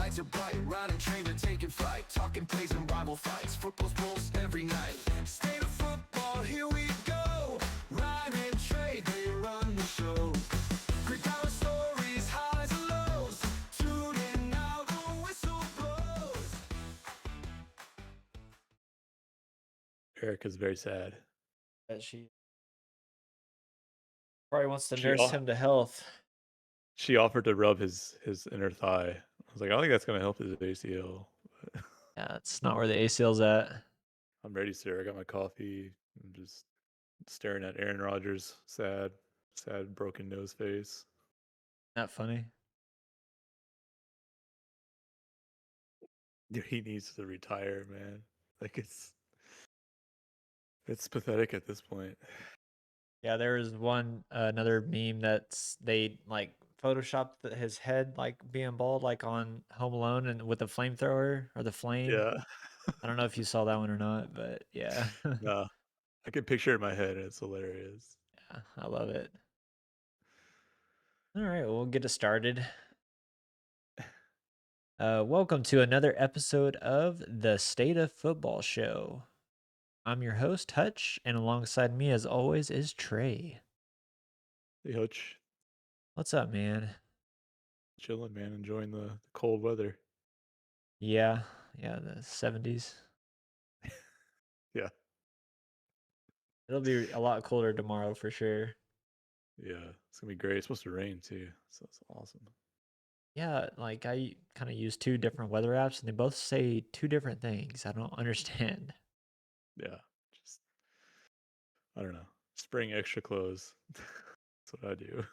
lights are bright, riding train to taking flight, talking plays and rival fights, football's pulse every night. State of football, here we go. Rhyme and trade, they run the show. Great power stories, highs and lows. Tune in now, the whistle blows. Erica's very sad. That she probably wants to She nurse o- him to health. she offered to rub his inner thigh. I was like, I don't think that's gonna help his ACL. But Yeah, that's not where the ACL's at. I'm ready, sir. I got my coffee. I'm just staring at Aaron Rodgers' sad broken nose face. Not funny. Dude, he needs to retire, man. Like it's pathetic at this point. Yeah, there was one another meme that's they like photoshopped his head like being bald, like on Home Alone, and with the flamethrower or the flame. Yeah. I don't know if you saw that one or not, but yeah, No. I can picture it in my head and it's hilarious. yeah, I love it. All right, well, we'll get it started. Welcome to another episode of the State of Football Show. I'm your host, Hutch, and alongside me, as always, is Trey. Hey Hutch, What's up, man? chilling, man, enjoying the cold weather. Yeah, yeah, the 70s. Yeah. It'll be a lot colder tomorrow for sure. Yeah. It's gonna be great. It's supposed to rain too. So it's awesome. Yeah, like I kind of use two different weather apps and they both say two different things. I don't understand. Yeah. Just I don't know. Spring extra clothes. That's what I do.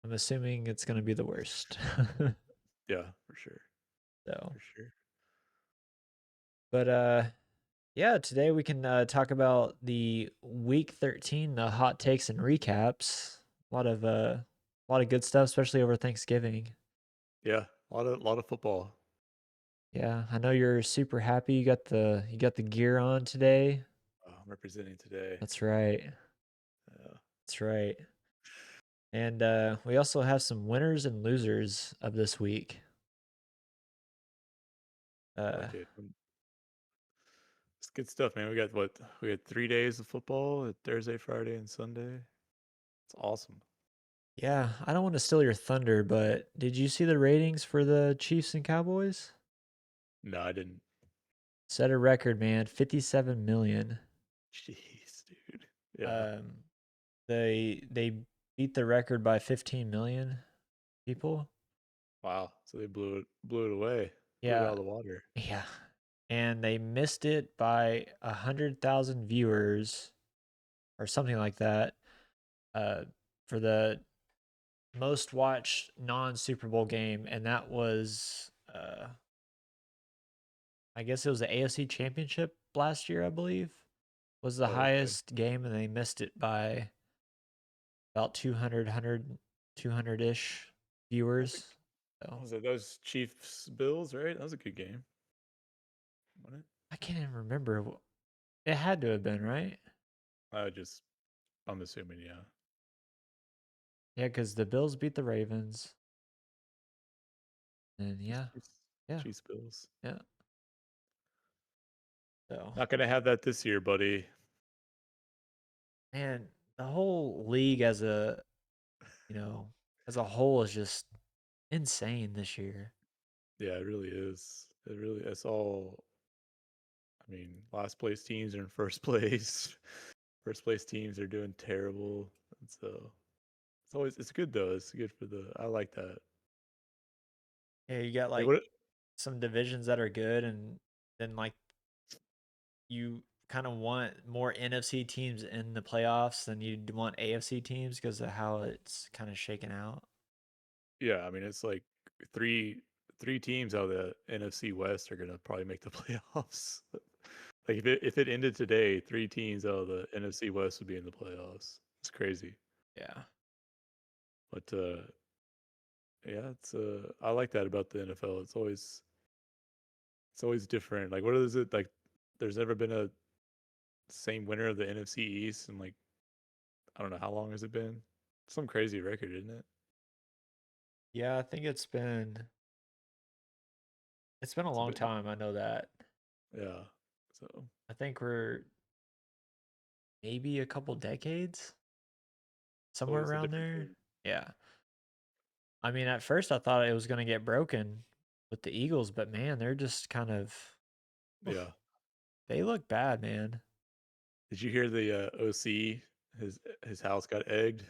I'm assuming it's going to be the worst. Yeah, for sure. So, For sure. but yeah, today we can talk about the week 13, the hot takes and recaps. A lot of good stuff, especially over Thanksgiving. Yeah. A lot of football. Yeah, I know you're super happy you got the gear on today. I'm representing today. That's right. Yeah. That's right. And we also have some winners and losers of this week. I Uh, like it. It's good stuff, man. We got what? We had 3 days of football, Thursday, Friday, and Sunday. It's awesome. yeah, I don't want to steal your thunder, but did you see the ratings for the Chiefs and Cowboys? No, I didn't. Set a record, man, 57 million. Jeez, dude. Yeah. Um, they beat the record by 15 million people. Wow. So they blew it away. Blew it out Yeah, of the water. yeah, and they missed it by 100,000 viewers or something like that. Uh, for the most watched non Super Bowl game, and that was I guess it was the AFC Championship last year, I believe, was the Oh, okay. highest game, and they missed it by about 200 ish I think viewers. what So was it? Those Chiefs Bills, right? That was a good game. Wasn't it? I can't even remember. It had to have been, right? I'm assuming, yeah. Yeah, because the Bills beat the Ravens. And Just yeah, Chiefs, yeah, Chiefs Bills. yeah. So, Not gonna have that this year, buddy. man, the whole league you know, as a whole is just insane this year. Yeah, it really is. It's all. I mean, last place teams are in first place. First place teams are doing terrible, and so it's good though. It's good for the. I like that. Yeah, you got Like like what? some divisions that are good, and then like you kind of want more NFC teams in the playoffs than you want AFC teams because of how it's kind of shaken out. Yeah, I mean, it's like three teams out of the NFC West are gonna probably make the playoffs. Like if it ended today, 3 teams out of the NFC West would be in the playoffs. It's crazy. Yeah. But yeah, it's I like that about the NFL. It's always different. Like what is it like there's never been a same winner of the NFC East and like I don't know how long has it been? Some crazy record, isn't it? Yeah, I think it's been It's been a It's a long bit, time. I know that. yeah. So I think we're maybe a couple decades, somewhere always a around different there. team. Yeah. I mean, at first I thought it was going to get broken with the Eagles, but man, they're just kind of, oof, Yeah. they look bad, man. Did you hear the OC? His house got egged.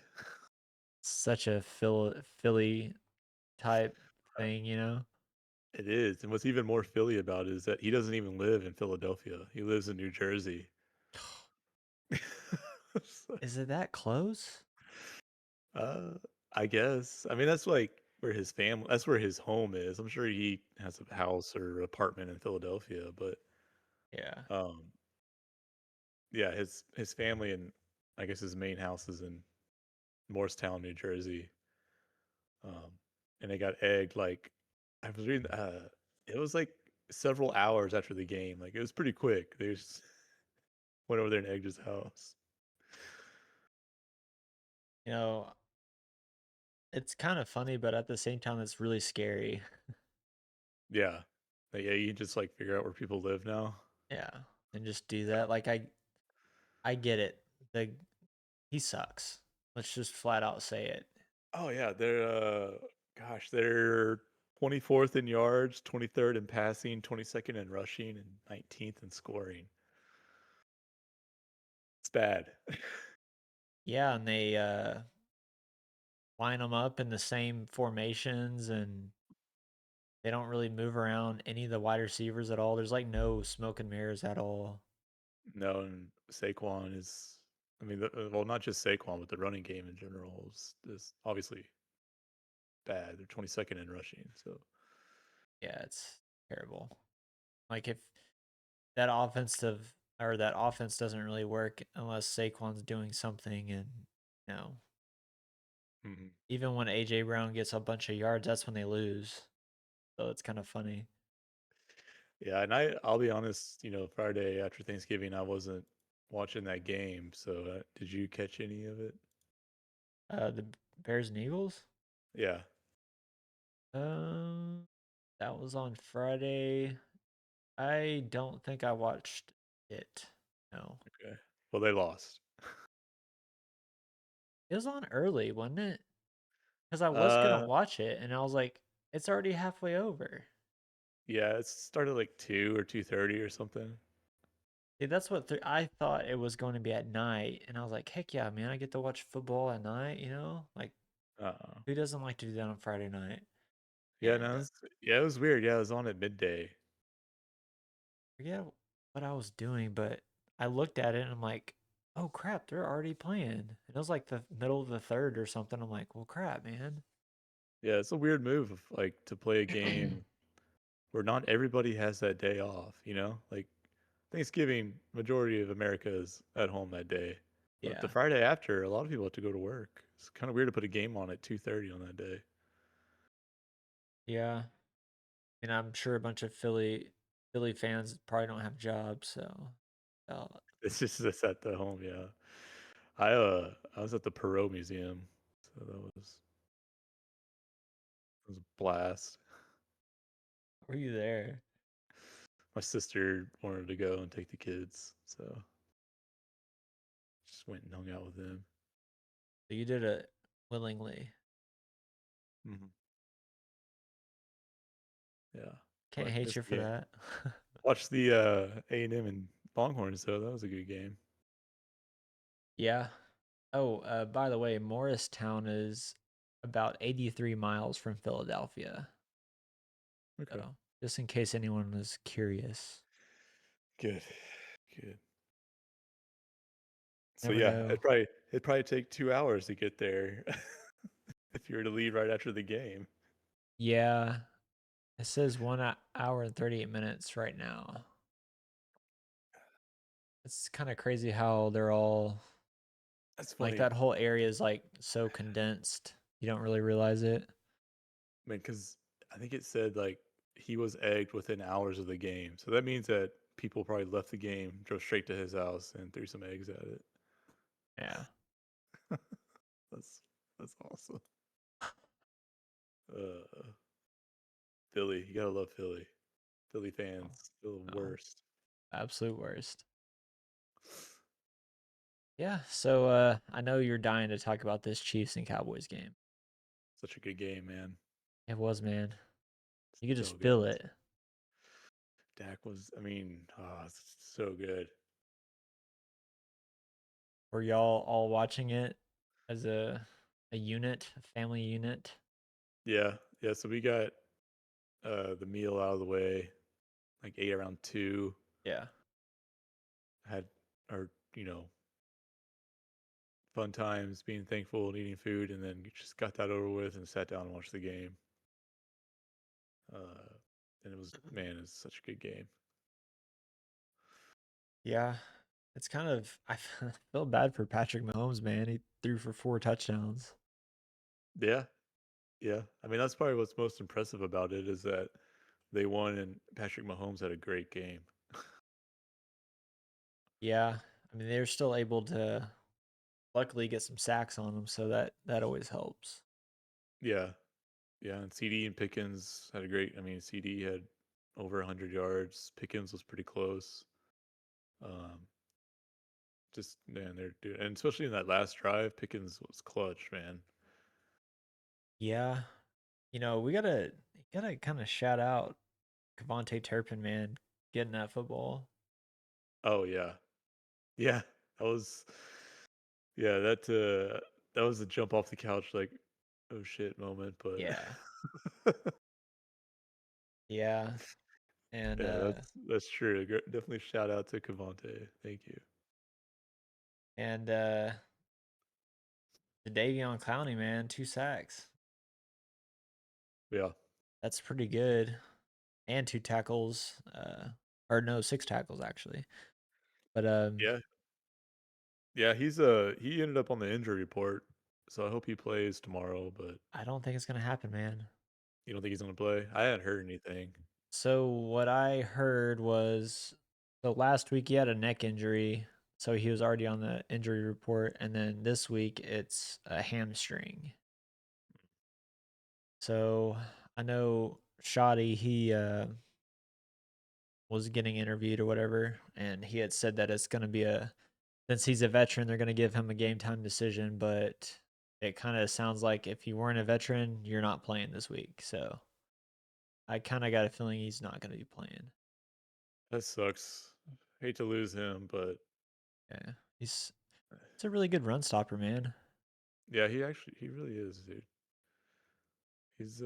Such a Philly type thing, you know? It is, and what's even more Philly about it is that he doesn't even live in Philadelphia. He lives in New Jersey. So, Is it that close? uh, I guess. I mean, that's like where his family. That's where his home is. I'm sure he has a house or apartment in Philadelphia, but Yeah. um, yeah, his family and I guess his main house is in Morristown, New Jersey. Um, and they got egged like I was reading. It was like several hours after the game. Like it was pretty quick. They just went over there and egged his house. You know, it's kind of funny, but at the same time, it's really scary. Yeah. Like, yeah, you can just like figure out where people live now. Yeah. And just do that. Like, I get it. The He sucks. Let's just flat out say it. Oh yeah, they're 24th in yards, 23rd in passing, 22nd in rushing, and 19th in scoring. It's bad. Yeah, and they line them up in the same formations, and they don't really move around any of the wide receivers at all. There's like no smoke and mirrors at all. No, and Saquon is. I mean, well, not just Saquon, but the running game in general is obviously bad. They're 22nd in rushing, so Yeah, it's terrible. Like if that offense doesn't really work unless Saquon's doing something, and you know, mhm. even when AJ Brown gets a bunch of yards, that's when they lose. So it's kind of funny. Yeah, and I'll be honest. Friday after Thanksgiving, I wasn't watching that game. So did you catch any of it? The Bears and Eagles. Yeah. Um, that was on Friday. I don't think I watched it. No. Okay. Well, they lost. It was on early, wasn't it? Because I was gonna Uh, watch it, and I was like, it's already halfway over. yeah, it started like 2 or 2:30 or something. See, that's what I thought it was going to be at night, and I was like, heck yeah, man, I get to watch football at night, you know? Like, Uh, who doesn't like to do that on Friday night? yeah, And no, yeah, it was weird. Yeah, it was on at midday. forget what I was doing, but I looked at it and I'm like, oh crap, they're already playing. And it was like the middle of the third or something. I'm like, well, crap, man. Yeah, it's a weird move, like to play a game where not everybody has that day off. Like Thanksgiving, majority of America is at home that day, but the Yeah. Friday after, a lot of people have to go to work. It's kind of weird to put a game on at 2:30 on that day. Yeah. And I'm sure a bunch of Philly fans probably don't have jobs, so uh, It's just this at the home, yeah. I was at the Perot Museum, so that was a blast. were you there? My sister wanted to go and take the kids, so just went and hung out with them. So you did it willingly. Hmm. Yeah, Can't hate you for yeah. that. Watched the A&M and Longhorns, though. That was a good game. Yeah. Oh, by the way, Morristown is about 83 miles from Philadelphia. Okay, So, just in case anyone was curious. good, good. So Never yeah, know. it'd probably take 2 hours to get there if you were to leave right after the game. Yeah, it says 1 hour and 38 minutes right now. It's kind of crazy how they're all That's like funny, that whole area is like so condensed. You don't really realize it. man, because I think it said like he was egged within hours of the game, so that means that people probably left the game, drove straight to his house, and threw some eggs at it. Yeah. That's that's awesome. Uh, Philly, you gotta love Philly. Philly fans, the No, worst. absolute worst. Yeah, so I know you're dying to talk about this Chiefs and Cowboys game. Such a good game, man. It was, man. You could So just good. feel it. Dak was, it's so good. Were y'all all watching it as a unit, a family unit? Yeah, yeah. So we got the meal out of the way, like ate around 2. Yeah. Had our fun times, being thankful and eating food, and then just got that over with and sat down and watched the game. Uh, and it was, man, it's such a good game. Yeah. It's kind of I feel bad for Patrick Mahomes, man. He threw for 4 touchdowns. Yeah, yeah. I mean, that's probably what's most impressive about it is that they won and Patrick Mahomes had a great game. Yeah. I mean, they're still able to luckily get some sacks on him, so that always helps. Yeah, yeah. And CD and Pickens had a great. I mean, CD had over 100 yards. Pickens was pretty close. Um, just man, they're doing, and especially in that last drive, Pickens was clutch, man. Yeah. We gotta kind of shout out Cavante Turpin, man, getting that football. Oh yeah, yeah. That was yeah. That was a jump off the couch like oh shit moment, but Yeah. Yeah. And yeah, that's true. Definitely shout out to Cavante. Thank you. and the Davion Clowney, man, 2 sacks. Yeah, That's pretty good. And 2 tackles. Or no, 6 tackles actually. But yeah, yeah. He ended up on the injury report, so I hope he plays tomorrow. But I don't think it's gonna happen, man. you don't think he's gonna play? I hadn't heard anything. So what I heard was so last week he had a neck injury, so he was already on the injury report, and then this week it's a hamstring. So I know Shoddy, he was getting interviewed or whatever, and he had said that it's gonna be since he's a veteran, they're gonna give him a game time decision, but it kind of sounds like if you weren't a veteran, you're not playing this week. So I kind of got a feeling he's not gonna be playing. That sucks. Hate to lose him, but Yeah, he's a really good run stopper, man. yeah, he really is, dude. He's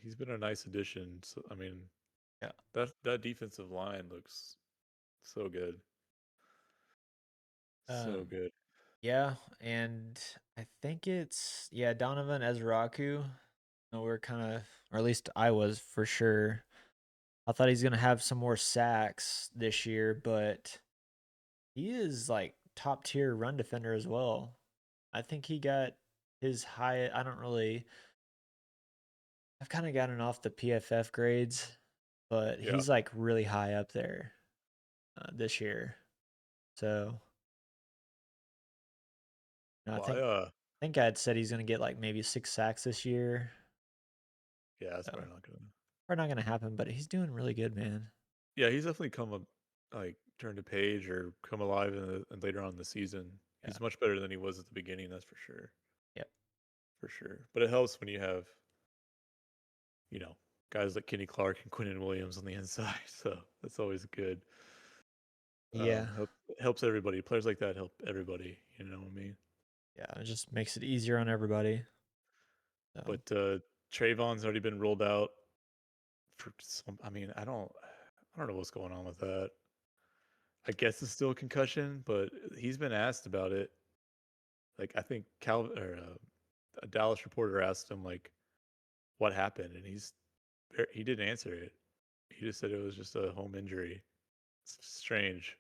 he's been a nice addition. So I mean, Yeah. that defensive line looks so good. So Um, good. yeah, and I think it's Donovan Ezraku. We're kind of, or at least I was for sure. I thought he's gonna have some more sacks this year, but he is like top tier run defender as well. I think he got his high. I don't really. I've kind of gotten off the PFF grades, but Yeah. he's like really high up there this year. So I Well, think I'd said he's gonna get like maybe 6 sacks this year. yeah, that's So probably not gonna. probably not gonna happen, but he's doing really good, man. Yeah, he's definitely come up, like turned a page or come alive in later on in the season. Yeah. He's much better than he was at the beginning. That's for sure. Yep. For sure. But it helps when you have you know guys like Kenny Clark and Quinton Williams on the inside. So that's always good. Yeah. Helps everybody. Players like that help everybody. You know what I mean? Yeah. It just makes it easier on everybody. So But Trayvon's already been rolled out for some. I mean, I don't know what's going on with that. I guess it's still a concussion, but he's been asked about it. Like I think a Dallas reporter asked him like what happened, and he didn't answer it. He just said it was just a home injury. It's strange.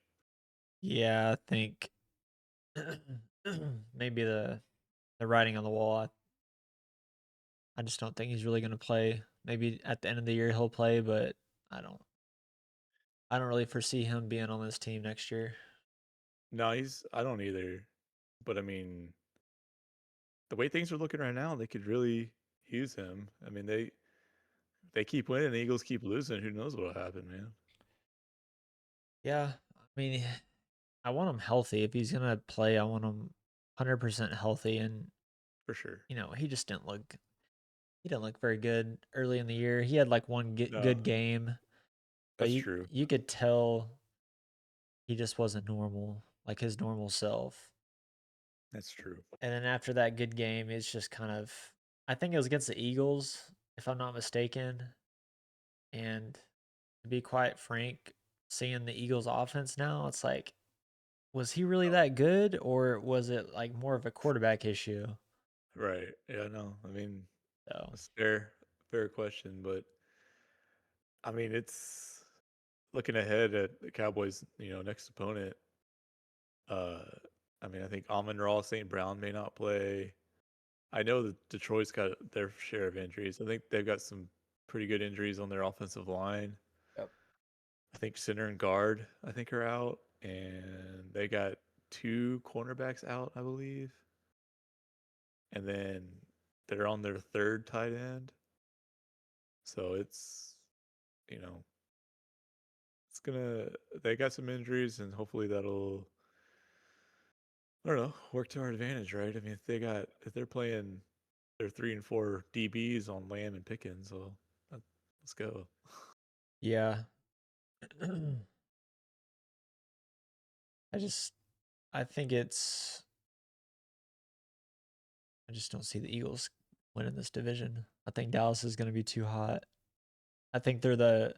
yeah, I think maybe the writing on the wall. I just don't think he's really gonna play. Maybe at the end of the year he'll play, but I don't I don't really foresee him being on this team next year. No, he's. I don't either. But I mean, the way things are looking right now, they could really use him. I mean, they keep winning, the Eagles keep losing. Who knows what'll happen, man? Yeah, I mean, I want him healthy. If he's gonna play, I want him 100% healthy. And For sure. he just didn't look. He didn't look very good early in the year. He had like one No, good game, but that's you true. you could tell he just wasn't normal, like his normal self. That's true. And then after that good game, it's just kind of. I think it was against the Eagles, if I'm not mistaken. And to be quite frank, seeing the Eagles offense now, it's like, was he really Oh, that good, or was it like more of a quarterback issue? right. Yeah, no. I mean, So that's fair question, but I mean, it's looking ahead at the Cowboys, next opponent. Uh, I mean, I think Amon-Ra St. Brown may not play. I know that Detroit's got their share of injuries. I think they've got some pretty good injuries on their offensive line. yep. I think center and guard, I think, are out, and they got two cornerbacks out, I believe, and then they're on their third tight end. So you know, it's gonna. They got some injuries, and hopefully that'll, I don't know, work to our advantage, right? I mean, if they're playing their 3 and 4 DBs on Lamb and Pickens, well, let's go. Yeah. I just I think it's I just don't see the Eagles winning this division. I think Dallas is going to be too hot. I think they're the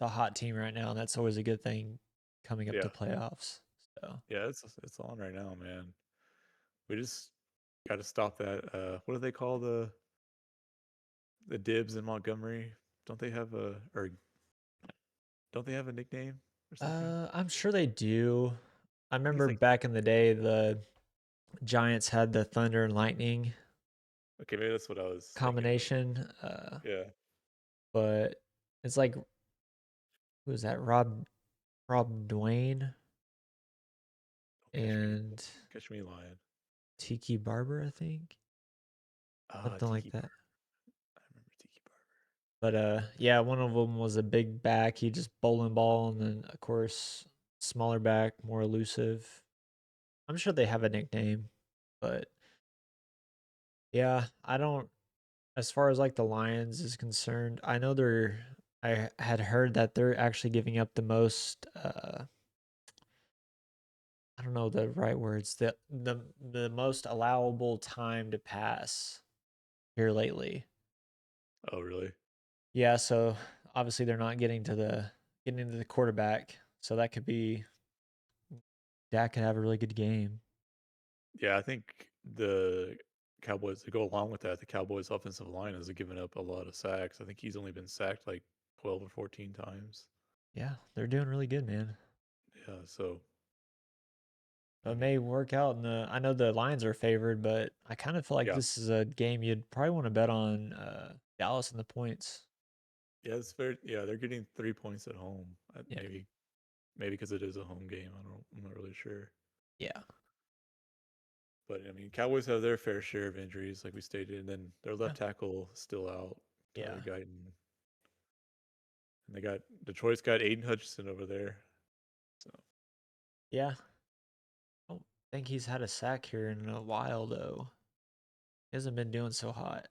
hot team right now, and that's always a good thing coming up to Yeah, playoffs. So yeah, it's on right now, man. We just got to stop that. What do they call the dibs in Montgomery? Don't they have a or don't they have a nickname or something? I'm sure they do. I I think it's remember like, back in the day the Giants had the Thunder and Lightning okay, maybe that's what I was thinking of. combination. Yeah. But it's like, who was that? Rob Dwayne Don't and catch me lying. Tiki Barber, I think. Ah, Something like Tiki that. Barber. I remember Tiki Barber. But yeah, one of them was a big back. He just bowling ball, and then of course smaller back, more elusive. I'm sure they have a nickname, but yeah, I don't. As far as like the Lions is concerned, I know they're. I had heard that they're actually giving up the most. I don't know the right words. The most allowable time to pass here lately. Oh, really? Yeah, so obviously they're not getting to the quarterback. So that could be Dak could have a really good game. Yeah, I think the Cowboys to go along with that, the Cowboys offensive line has given up a lot of sacks. I think he's only been sacked like 12 or 14 times. Yeah, they're doing really good, man. Yeah, so So I it mean, may work out. I know the Lions are favored, but I kind of feel like yeah, this is a game you'd probably want to bet on Dallas and the points. yeah, it's fair. Yeah, they're getting 3 points at home. Yeah, Maybe because it is a home game. I'm not really sure. yeah, But I mean, Cowboys have their fair share of injuries, like we stated, and then their yeah, left tackle is still out, yeah, Tyler Guyton, and they got Detroit's got Aiden Hutchinson over there. So yeah. I don't think he's had a sack here in a while though. He hasn't been doing so hot.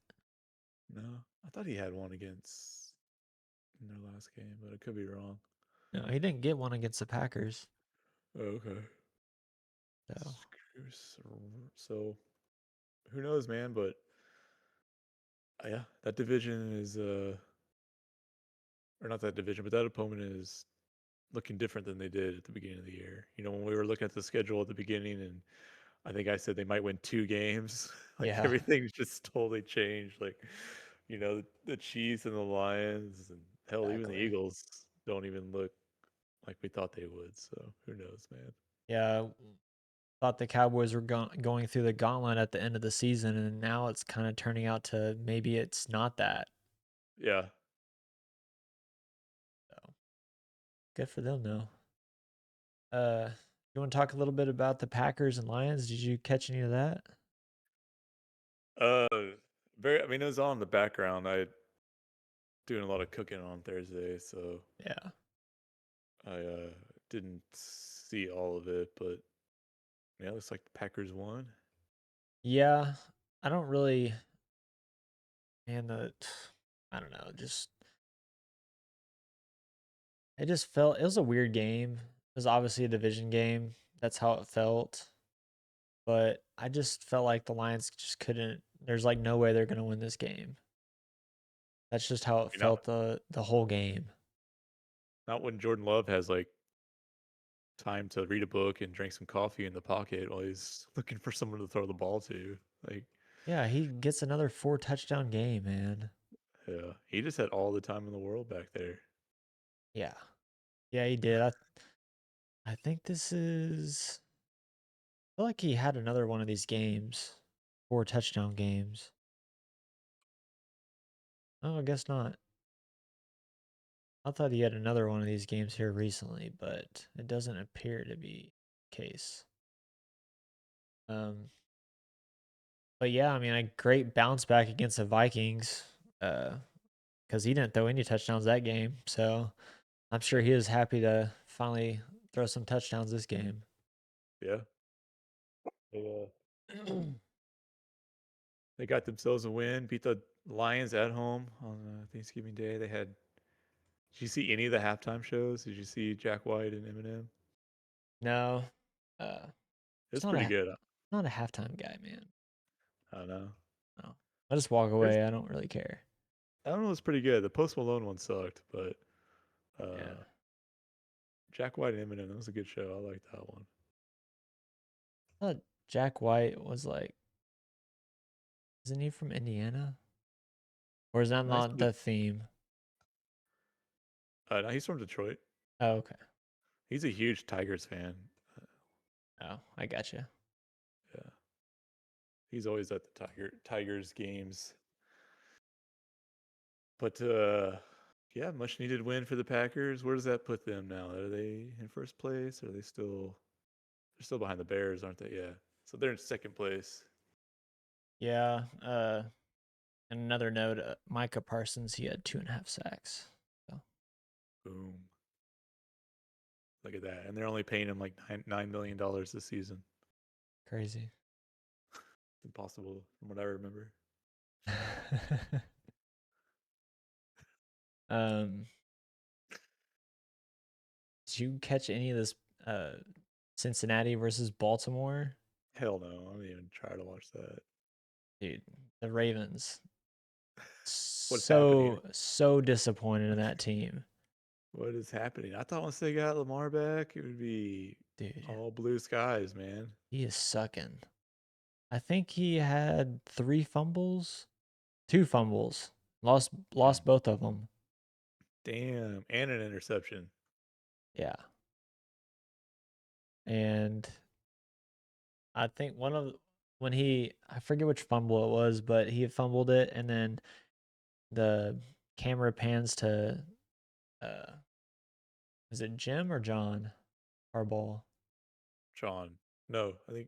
no, I thought he had one against in their last game, but I could be wrong. No, he didn't get one against the Packers. Oh, okay. So So who knows, man? But yeah, that division is or not that division, but that opponent is looking different than they did at the beginning of the year. When we were looking at the schedule at the beginning, and I think I said they might win 2 games. Like yeah, everything's just totally changed. Like the Chiefs and the Lions, and hell, even the exactly. Eagles don't even look like we thought they would. So who knows, man? Yeah, thought the Cowboys were going through the gauntlet at the end of the season, and now it's kind of turning out to maybe it's not that. Yeah. So good for them, though. You want to talk a little bit about the Packers and Lions? Did you catch any of that? Uh, very. I mean, it was all in the background. doing a lot of cooking on Thursday, so Yeah. I didn't see all of it, but yeah, it looks like the Packers won. Yeah. I don't really, man, I don't know, just, it just felt, it was a weird game. It was obviously a division game. That's how it felt. But I just felt like the Lions just couldn't, there's like no way they're going to win this game. That's just how it You know, felt the whole game. not when Jordan Love has like time to read a book and drink some coffee in the pocket while he's looking for someone to throw the ball to. Like, Yeah, he gets another 4 touchdown game, man. yeah, he just had all the time in the world back there. Yeah. Yeah, he did. I think this is, I feel like he had another one of these games, 4 touchdown games. Oh, I guess not. I thought he had another one of these games here recently, but it doesn't appear to be the case. Um, but yeah, I mean, a great bounce back against the Vikings, because he didn't throw any touchdowns that game. So I'm sure he was happy to finally throw some touchdowns this game. Yeah, they, they got themselves a win, beat the Lions at home on Thanksgiving Day. They had. Did you see any of the halftime shows? Did you see Jack White and Eminem? No, uh, it's It's pretty good. not a halftime guy, man. I don't know. No, I just walk There's, away. I don't really care. I don't know. It's pretty good. The Post Malone one sucked, but Yeah, Jack White and Eminem, that was a good show. I like that one. I thought Jack White was like, isn't he from Indiana? Or is that Nice. not the theme? No, he's from Detroit. Oh, okay. He's a huge Tigers fan. Oh, I got you. Yeah, he's always at the Tigers games. But yeah, much needed win for the Packers. Where does that put them now? Are they in first place? Or are they still? They're still behind the Bears, aren't they? Yeah. So they're in second place. Yeah. And another note, Micah Parsons, he had 2.5 sacks. So Boom. Look at that. And they're only paying him like $9 million this season. crazy. Impossible from what I remember. um, did you catch any of this Cincinnati versus Baltimore? Hell no. I didn't even try to watch that. Dude, the Ravens. What's happening? So disappointed in that team. What is happening? I thought once they got Lamar back, it would be Dude, all blue skies, man. he is sucking. I think he had 3 fumbles, 2 fumbles. Lost both of them. Damn. And an interception. Yeah. And I think when I forget which fumble it was, but he fumbled it and then the camera pans to uh is it Jim or John Harbaugh? John. No, I think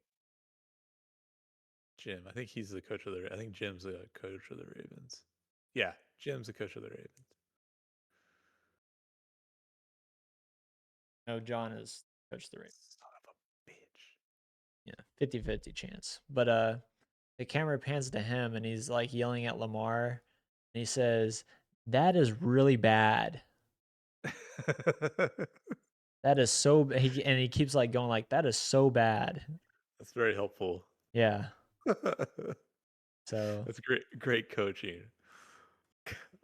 Jim. I think he's the coach of the. I think Jim's the coach of the Ravens. Yeah, Jim's the coach of the Ravens. No, John is coach of the Ravens. Son of a bitch. Yeah, 50-50 chance. But the camera pans to him and he's like yelling at Lamar and he says, "That is really bad. That is so and he keeps like going like that is so bad." That's very helpful. Yeah. So, That's great coaching.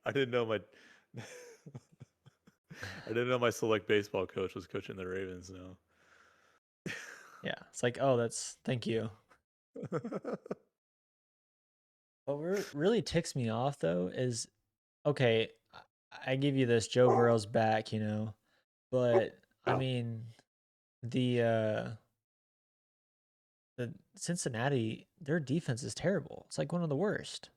I didn't know my I didn't know my select baseball coach was coaching the Ravens now. yeah. It's like, "Oh, thank you." What really ticks me off though is okay, I give you this, Joe Burrow's back, but I mean the the Cincinnati, their defense is terrible. It's like one of the worst.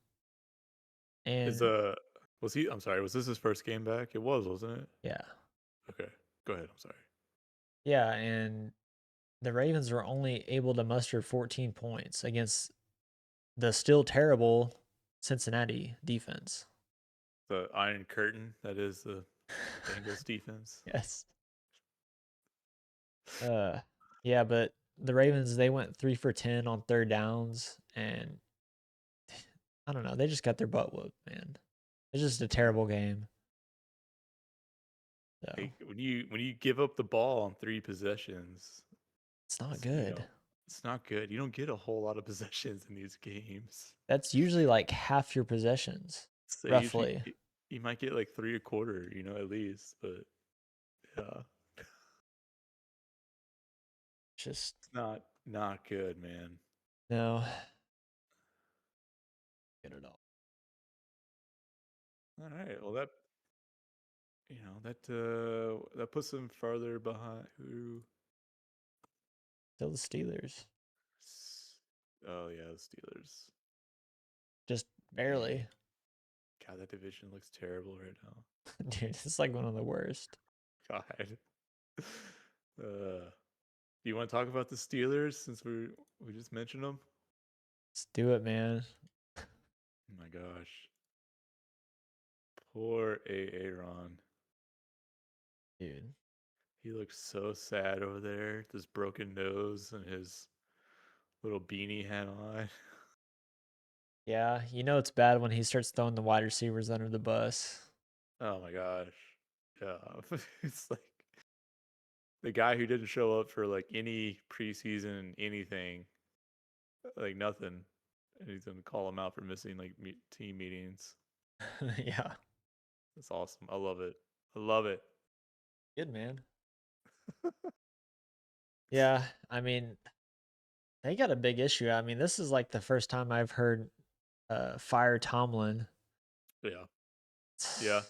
Is And was he I'm sorry, was this his first game back? It was, wasn't it? yeah. Okay. Go ahead, I'm sorry. Yeah, and the Ravens were only able to muster 14 points against the still terrible Cincinnati defense. The Iron Curtain that is the Bengals defense. Yes. Yeah, but the Ravens, they went 3 for 10 on third downs, and I don't know, they just got their butt whooped, man. It's just a terrible game. So Like, when you give up the ball on 3 possessions, it's not it's, you good. know, it's not good. You don't get a whole lot of possessions in these games. That's usually like half your possessions, So roughly. you might get like 3 a quarter, at least. But yeah, Just it's not good, man. no good at all. All right, well that puts them farther behind. Who? Still the Steelers, Oh yeah, the Steelers. just Man, barely. God, that division looks terrible right now. Dude, it's like one of the worst. God. Do you want to talk about the Steelers since we just mentioned them? Let's do it, man. Oh my gosh. Poor Aaron. Dude. He looks so sad over there. This broken nose and his little beanie hat on. Yeah, you know it's bad when he starts throwing the wide receivers under the bus. Oh my gosh. Yeah. It's like the guy who didn't show up for like any preseason anything, like nothing. And he's gonna call him out for missing like team meetings. Yeah. That's awesome. I love it. I love it. Good, man. Yeah, I mean, they got a big issue. I mean, this is like the first time I've heard fire Tomlin. Yeah. Yeah.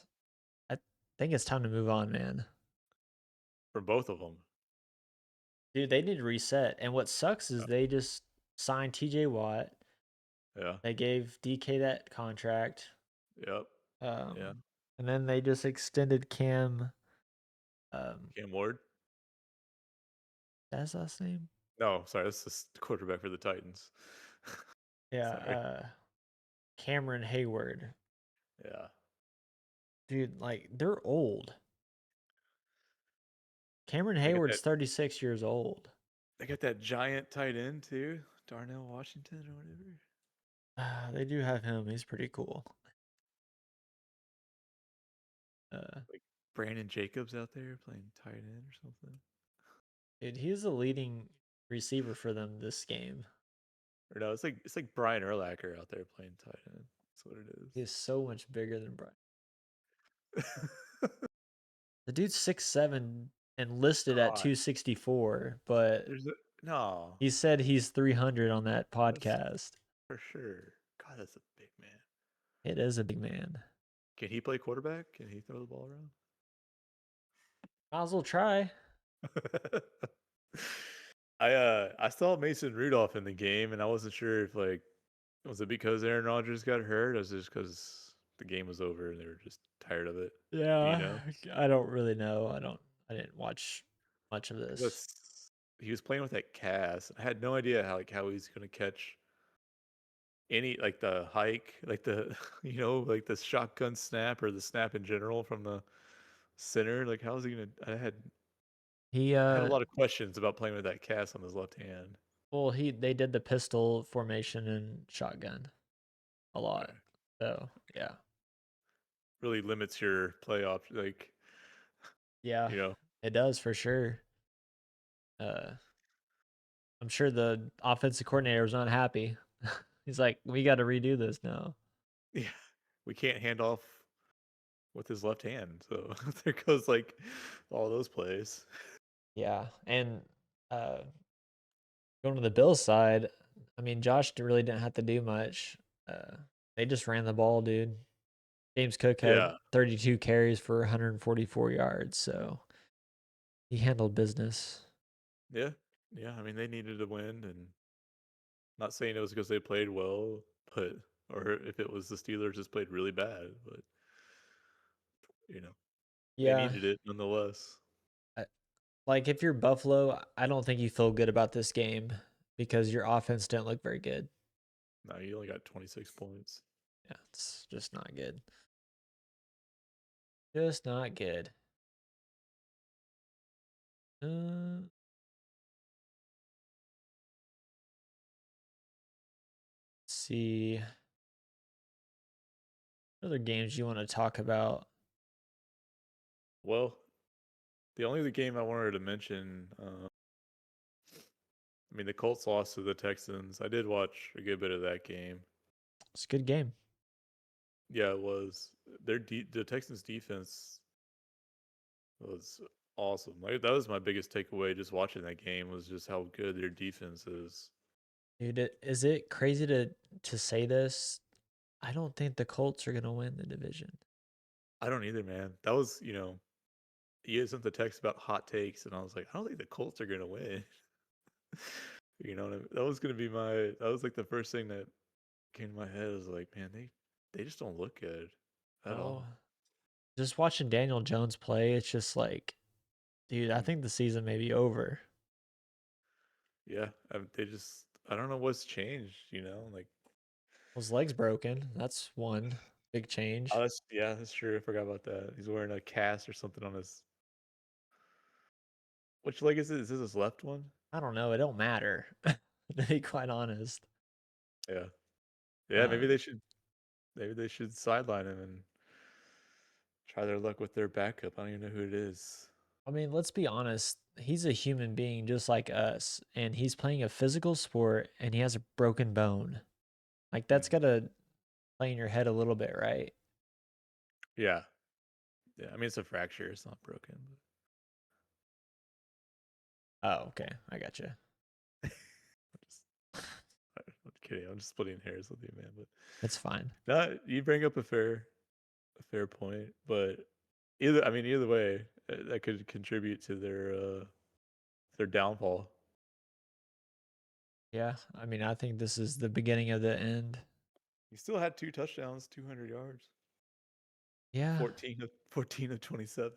I think it's time to move on, man. For both of them. Dude, they need to reset. And what sucks is they just signed TJ Watt. Yeah. They gave DK that contract. Yep. Um, Yeah. and then they just extended Cam. Cam Ward. That's his last name? No, sorry, that's the quarterback for the Titans. Yeah, Sorry. Cameron Hayward. Yeah. Dude, like they're old. Cameron They got Hayward's that 36 years old. they got that giant tight end too, Darnell Washington or whatever. They do have him. He's pretty cool. Like Brandon Jacobs out there playing tight end or something. Dude, he's the leading receiver for them this game. Or no, it's like Brian Urlacher out there playing tight end. That's what it He is so much bigger than Brian. is. The dude's 6'7" and listed at God, 264, but no, he said he's 300 on that that's podcast. for sure. God, that's a big man. It is a big man. Can he play quarterback? Can he throw the ball around? Might as well try. I saw Mason Rudolph in the game, and I wasn't sure if like was it because Aaron Rodgers got hurt, or was it just because the game was over and they were just tired of it? Do you Yeah, know? I don't really know. I didn't watch much of 'Cause this. that's he was playing with that cast. I had no idea how he's gonna catch any like the hike, like the like the shotgun snap or the snap in general from the center. Like how is he gonna? He I had a lot of questions about playing with that cast on his left hand. well, they did the pistol formation and shotgun a lot. Okay. So, yeah. Really limits your playoff. Like Yeah, you know, it does for sure. Uh I'm sure the offensive coordinator was not happy. He's like, "We got to redo this now." yeah, we can't hand off with his left hand. So there goes like all those plays. Yeah, and uh going to the Bills side, I mean, Josh really didn't have to do much. They just ran the ball, dude. James Cook had Yeah, 32 carries for 144 yards, so he handled business. yeah, yeah. I mean, they needed to win, and not saying it was because they played well, but or if it was the Steelers just played really bad, but you know they Yeah, needed it nonetheless. I, like if you're Buffalo, I don't think you feel good about this game because your offense didn't look very good. No, you only got 26 points. Yeah, it's just not good. Just not good. Uh, let's see. What other games you want to talk about? Well, the only other game I wanted to mention, I mean, the Colts lost to the Texans. I did watch a good bit of that game. It's a good game. Yeah, it was. The Texans defense was awesome. Like that was my biggest takeaway just watching that game was just how good their defense is. Dude, is it crazy to say this? I don't think the Colts are gonna win the division. I don't either, man. That was, you had sent the text about hot takes, and I was like, I don't think the Colts are gonna win. You know, what I mean? That was gonna be that was like the first thing that came to my head. Was like, man, they just don't look good at Oh, all. just watching Daniel Jones play, it's just like, dude, I Mm. think the season may be over. Yeah, I don't know what's changed. Like, His leg's broken. That's one big oh, change. that's true. I forgot about that. He's wearing a cast or something on his. Which leg is it? Is this his left one? I don't know. It don't matter, to be quite honest. Yeah, yeah. Um, Maybe they should sideline him and try their luck with their backup. I don't even know who it is. I mean, let's be honest. He's a human being just like us, and he's playing a physical sport, and he has a broken bone. Like that's Mhm. gotta play in your head a little bit, right? Yeah, yeah. I mean, it's a fracture. It's not broken. Oh, okay. I got you. But I'm kidding. I'm just splitting hairs with you, man. But It's fine. no, you bring up a fair point. But either way, that could contribute to their downfall. Yeah. I mean, I think this is the beginning of the end. He still had 2 touchdowns, 200 yards, Yeah. 14 of 27.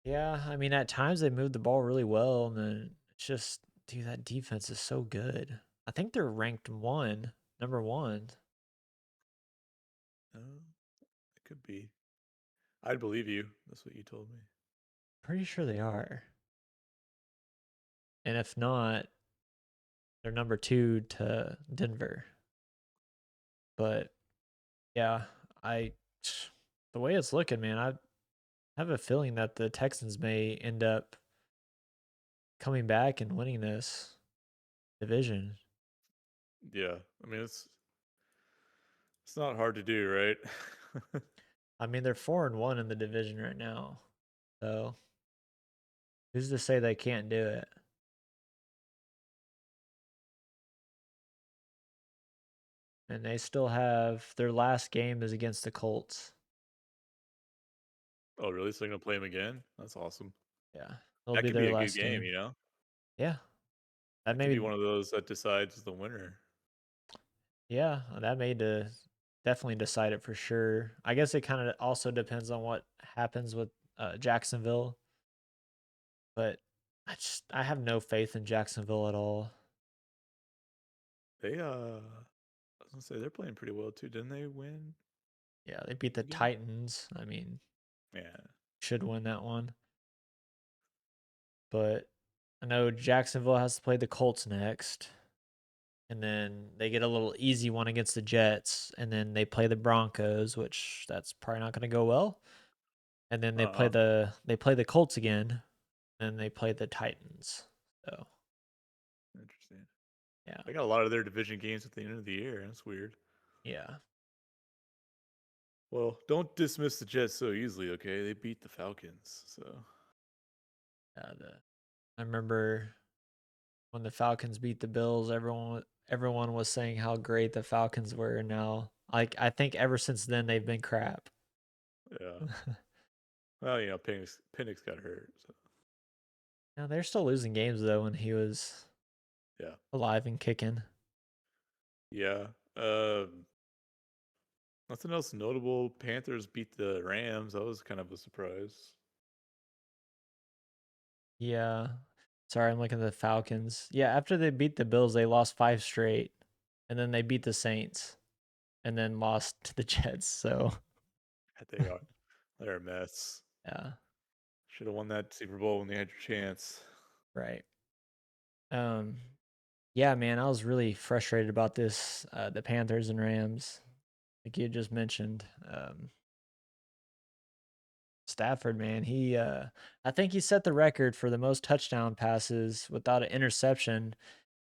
Yeah. I mean, at times they moved the ball really well, and then it's just, dude, that defense is so good. I think they're ranked number one. Oh, it could be. I'd believe you. That's what you told me. Pretty sure they are. And if not, they're number two to Denver. But yeah, I the way it's looking, man, I have a feeling that the Texans may end up coming back and winning this division. Yeah, I mean it's not hard to do, right? I mean, they're 4-1 in the division right now. So who's to say they can't do it? And they still have their last game is against the Colts. Oh, really? So they're gonna play him again? That's awesome. Yeah. It'll That be could be their a good last game, game. you know? Yeah. That That could be may one of those that decides the winner. Yeah, that may definitely decide it for sure. I guess it kind of also depends on what happens with Jacksonville, but I have no faith in Jacksonville at all. I was gonna say they're playing pretty well too. Didn't they win Yeah, they beat the a game? Titans. I mean, Yeah. should win that one. But I know Jacksonville has to play the Colts next. And then they get a little easy one against the Jets. And then they play the Broncos, which that's probably not going to go well. And then Uh-uh. they play the Colts again. And they play the Titans. So Interesting. yeah, They got a lot of their division games at the end of the year. That's weird. yeah, Well, don't dismiss the Jets so easily, okay? They beat the Falcons, so yeah. I remember when the Falcons beat the Bills, everyone was saying how great the Falcons were. And now, like I think ever since then they've been crap. yeah. Well, Penix got hurt, so Now they're still losing games though when he was yeah. alive and kicking. Yeah. Nothing else notable. Panthers beat the Rams. That was kind of a surprise. Yeah. Sorry, I'm looking at the Falcons. Yeah, after they beat the Bills, they lost five straight. And then they beat the Saints and then lost to the Jets. So They are. They're a mess. Yeah, Should have won that Super Bowl when they had your chance. right. Um, yeah, man, I was really frustrated about this. The Panthers and Rams, like you just mentioned. Stafford, man, I think he set the record for the most touchdown passes without an interception.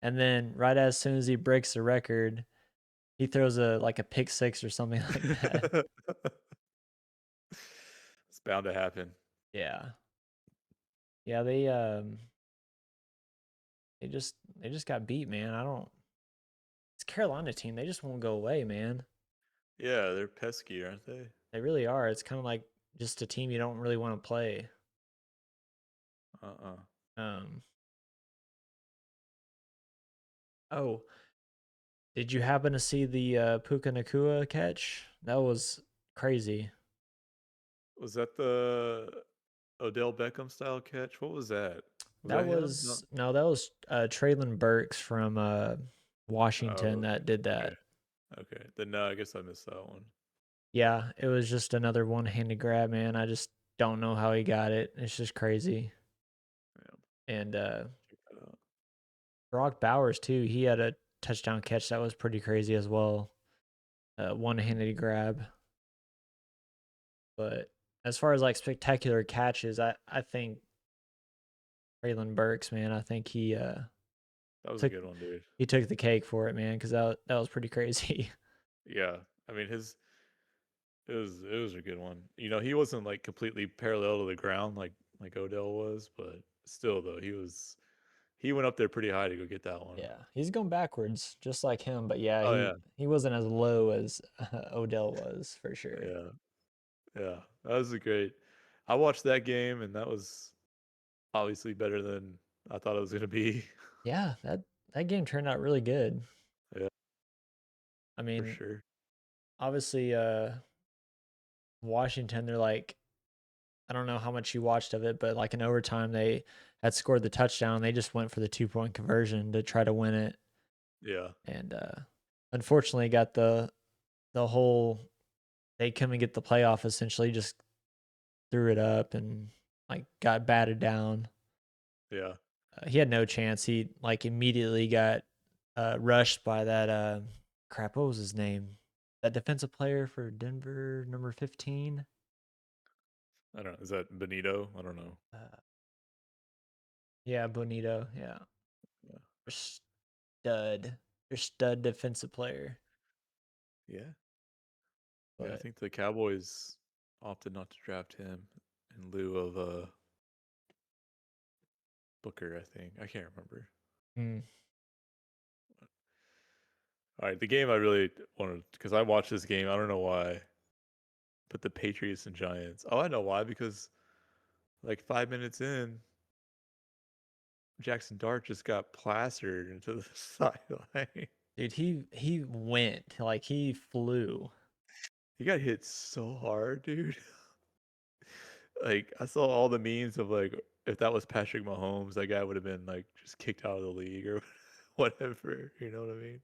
And then right as soon as he breaks the record, he throws a pick six or something like that. It's bound to happen. Yeah. Yeah, they just got beat, man. I don't It's Carolina team. They just won't go away, man. Yeah, they're pesky, aren't they? They really are. It's kind of like just a team you don't really want to play. Uh-uh. Um oh, did you happen to see the Puka Nakua catch? That was crazy. Was that the Odell Beckham style catch? What was that? Was That that him? No. was no, that was Traylon Burks from Washington Oh, that did okay. that. Okay. Then no, I guess I missed that one. Yeah, it was just another one-handed grab, man. I just don't know how he got it. It's just crazy. Yeah, And check that out. Brock Bowers too. He had a touchdown catch that was pretty crazy as well. One-handed grab. But as far as like spectacular catches, I think Traylon Burks, man, I think That was a took good one, dude. he took the cake for it, man, because that was pretty crazy. Yeah. I mean it was a good one. You know, he wasn't like completely parallel to the ground like Odell was, but still though, he went up there pretty high to go get that one. Yeah, he's going backwards just like him, but yeah, Oh yeah. he wasn't as low as Odell was for sure. Yeah. Yeah. That was a great. I watched that game and that was obviously better than I thought it was gonna be. Yeah, that game turned out really good. Yeah, I for mean, sure. obviously, Washington, they're like, I don't know how much you watched of it, but like in overtime, they had scored the touchdown. They just went for the 2-point conversion to try to win it, Yeah. and unfortunately, got the whole they couldn't get the playoff. Essentially, just threw it up and like got batted down. Yeah. He had no chance. He like immediately got rushed by that crap. What was his name? That defensive player for Denver, number 15. I don't know. Is that Benito? I don't know. Uh, yeah, Bonito. Yeah, Yeah. their stud, their stud defensive player. Yeah. Yeah, I But think the Cowboys opted not to draft him in lieu of Booker, I think. I can't remember. mm, All right, the game I really wanted because I watched this game. I don't know why, but the Patriots and Giants. Oh, I know why because like 5 minutes in, Jackson Dart just got plastered into the sideline. dude, he went like he flew. He got hit so hard, dude. Like I saw all the memes of like if that was Patrick Mahomes, that guy would have been like just kicked out of the league or whatever. You know what I mean?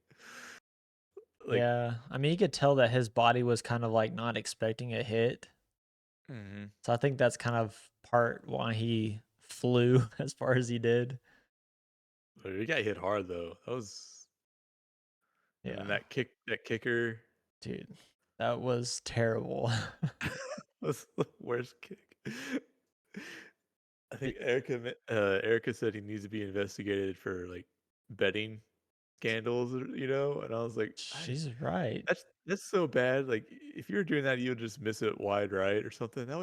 Like, Yeah, I mean, you could tell that his body was kind of like not expecting a hit. mhm. So I think that's kind of part why he flew as far as he did. But he got hit hard though. That was, and then Yeah, that kicker dude, that was terrible. was the worst kick. I think Di- Erica said he needs to be investigated for like betting scandals, and I was like, She's right. that's so bad. Like if you were doing that, you would just miss it wide right or something. That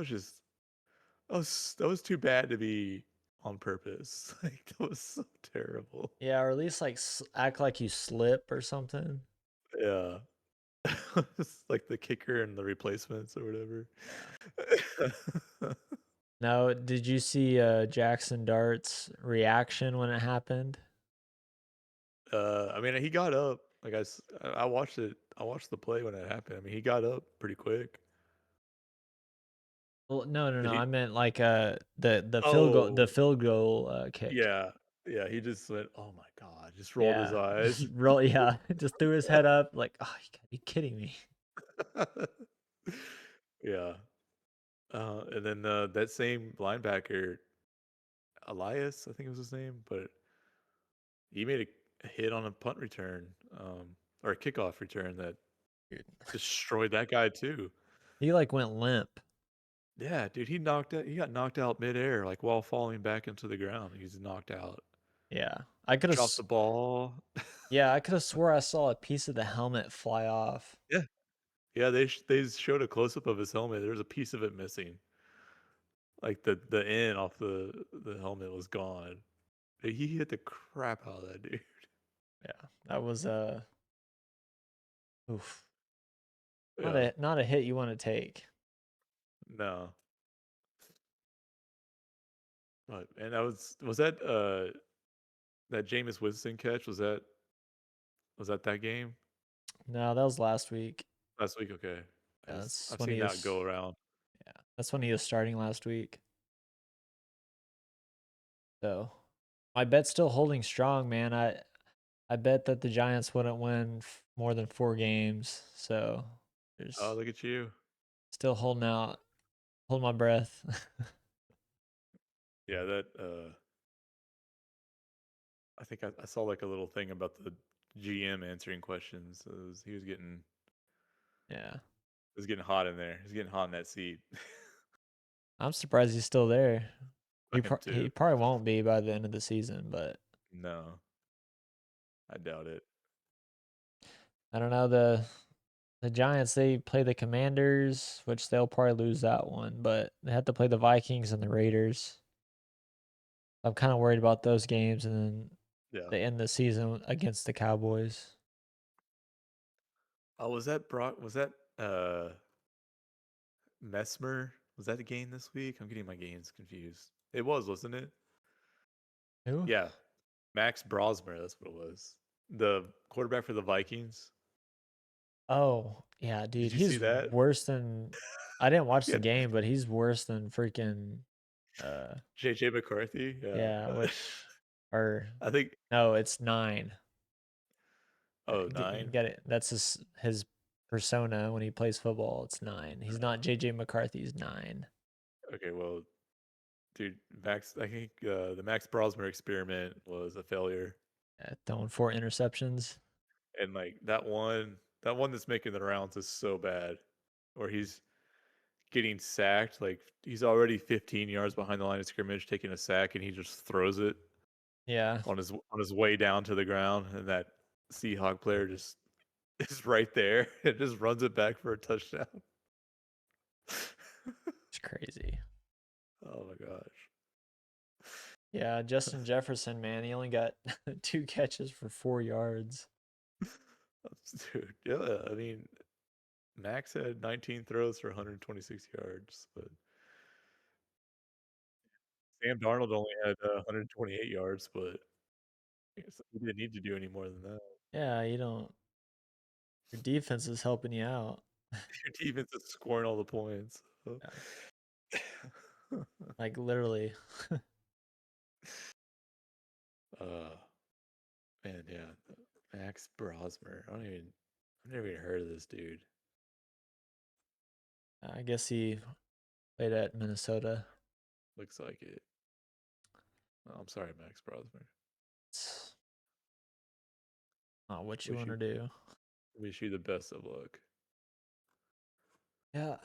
was too bad to be on purpose. Like that was so terrible. Yeah, or at least like act like you slip or something. Yeah. It's like the kicker and the replacements or whatever. Yeah. Now, did you see Jackson Dart's reaction when it happened? I mean, he got up. Like I watched it. I watched the play when it happened. I mean, he got up pretty quick. Well, no, no, Did no. he? I meant like the Oh, field goal kick. yeah, yeah. He just went, "Oh my god!" Just rolled his Yeah, eyes. just roll. Yeah, just threw his head up like, oh, you gotta be kidding me. Yeah. And then that same linebacker, Elias, I think was his name, but he made a hit on a punt return, or a kickoff return that Dude. destroyed that guy too. He like went limp. Yeah, dude, he got knocked out midair, like while falling back into the ground. He's knocked out. Yeah. I could have Dropped the ball. Yeah, I could have swore I saw a piece of the helmet fly off. Yeah, yeah. They showed a close up of his helmet. There was a piece of it missing. Like the end off the helmet was gone. He hit the crap out of that dude. Yeah. That was oof. Yeah, Not a hit you want to take. no. But and was that Jameis Winston catch? Was that game No, that was last week. last week? Okay, Yeah, that's I've when seen he that was go around. yeah, that's when he was starting last week. So my bet's still holding strong, man. I bet that the Giants wouldn't win more than 4 games. So Oh, there's look at you. still holding out, hold my breath. Yeah, that I think I saw like a little thing about the GM answering questions. He Yeah. was getting hot in there. He's getting hot in that seat. I'm surprised he's still there. I am He too. probably won't be by the end of the season, but No, I doubt it. I don't know. The Giants, they play the Commanders, which they'll probably lose that one, but they have to play the Vikings and the Raiders. I'm kind of worried about those games, and then Yeah. they end the season against the Cowboys. Oh, was that Brock? Was that Messmer? Was that a game this week? I'm getting my games confused. It was, wasn't it? Who? Yeah, Max Brosmer. That's what it was. The quarterback for the Vikings. Oh, yeah, Did dude, you see he's that? worse than. I didn't watch the Yeah, game, but he's worse than freaking. Uh, JJ McCarthy. Yeah. yeah, which or I think. no, it's 9. Oh, You nine. get it. That's his persona when he plays football. It's 9. He's not JJ McCarthy's 9. Okay, well, dude, Max. I think the Max Brosmer experiment was a failure, Throwing 4 interceptions. and like that one that's making the rounds is so bad, where he's getting sacked. Like he's already 15 yards behind the line of scrimmage, taking a sack, and he just throws it Yeah, on his way down to the ground, and that Seahawk player just is right there and just runs it back for a touchdown. it's crazy. Oh my gosh. Yeah, Justin Jefferson, man, he only got 2 catches for 4 yards. Dude, yeah, I mean, Max had 19 throws for 126 yards, but Sam Darnold only had 128 yards, but I guess he didn't need to do any more than that. Yeah, you don't. Your defense is helping you out. Your defense is scoring all the points. So. Yeah, like literally. uh, man, yeah, Max Brosmer. I've never even heard of this dude. I guess he played at Minnesota. Looks like it. Oh, I'm sorry, Max Brosmer. It's not what you Wish want you to do. wish you the best of luck. Yeah.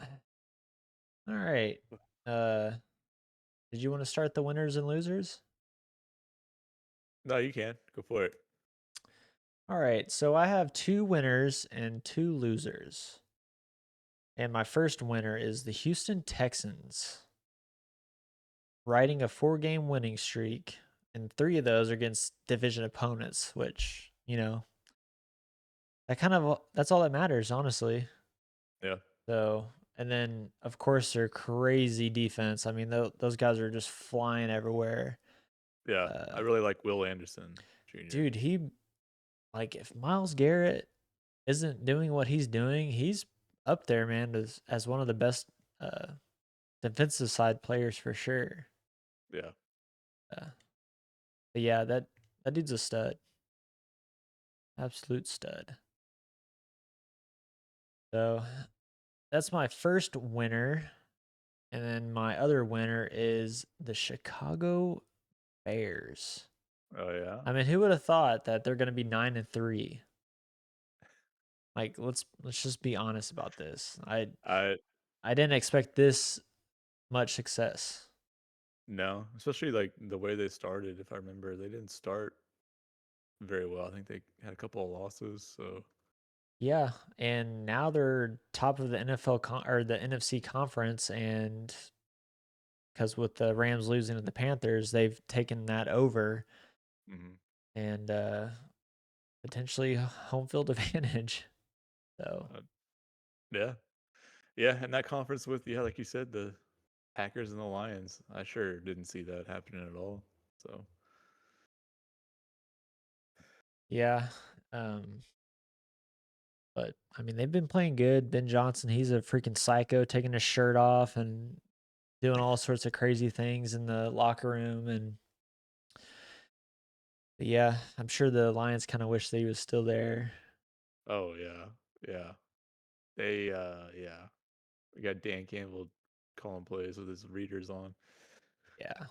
All right. Uh, did you want to start the winners and losers? No, you can go for it. All right. So I have 2 winners and 2 losers. And my first winner is the Houston Texans, riding a 4-game winning streak, and 3 of those are against division opponents, which, that's all that matters, honestly. Yeah, So, and then of course their crazy defense. I mean, those guys are just flying everywhere. yeah. I Uh, really like Will Anderson Jr. dude, if Miles Garrett isn't doing what he's doing, he's up there, man, as one of the best uh defensive side players for sure. Yeah, Uh, but yeah, that dude's a stud, absolute stud. So that's my first winner. And then my other winner is the Chicago Bears. Oh yeah. I mean, who would have thought that they're going to be 9-3? Like, let's just be honest about this. I I didn't expect this much success. no, especially like the way they started. If I remember, they didn't start very well. I think they had a couple of losses. So Yeah, and now they're top of the or the NFC conference, and because with the Rams losing to the Panthers, they've taken that over mhm. and potentially home field advantage. So uh, yeah, yeah, and that conference with like you said, the Packers and the Lions. I sure didn't see that happening at all. So yeah, um, but I mean they've been playing good. Ben Johnson, he's a freaking psycho, taking his shirt off and doing all sorts of crazy things in the locker room, and yeah, I'm sure the Lions kind of wish that he was still there. oh yeah, yeah, they yeah, we got Dan Campbell calling plays with his readers on. Yeah.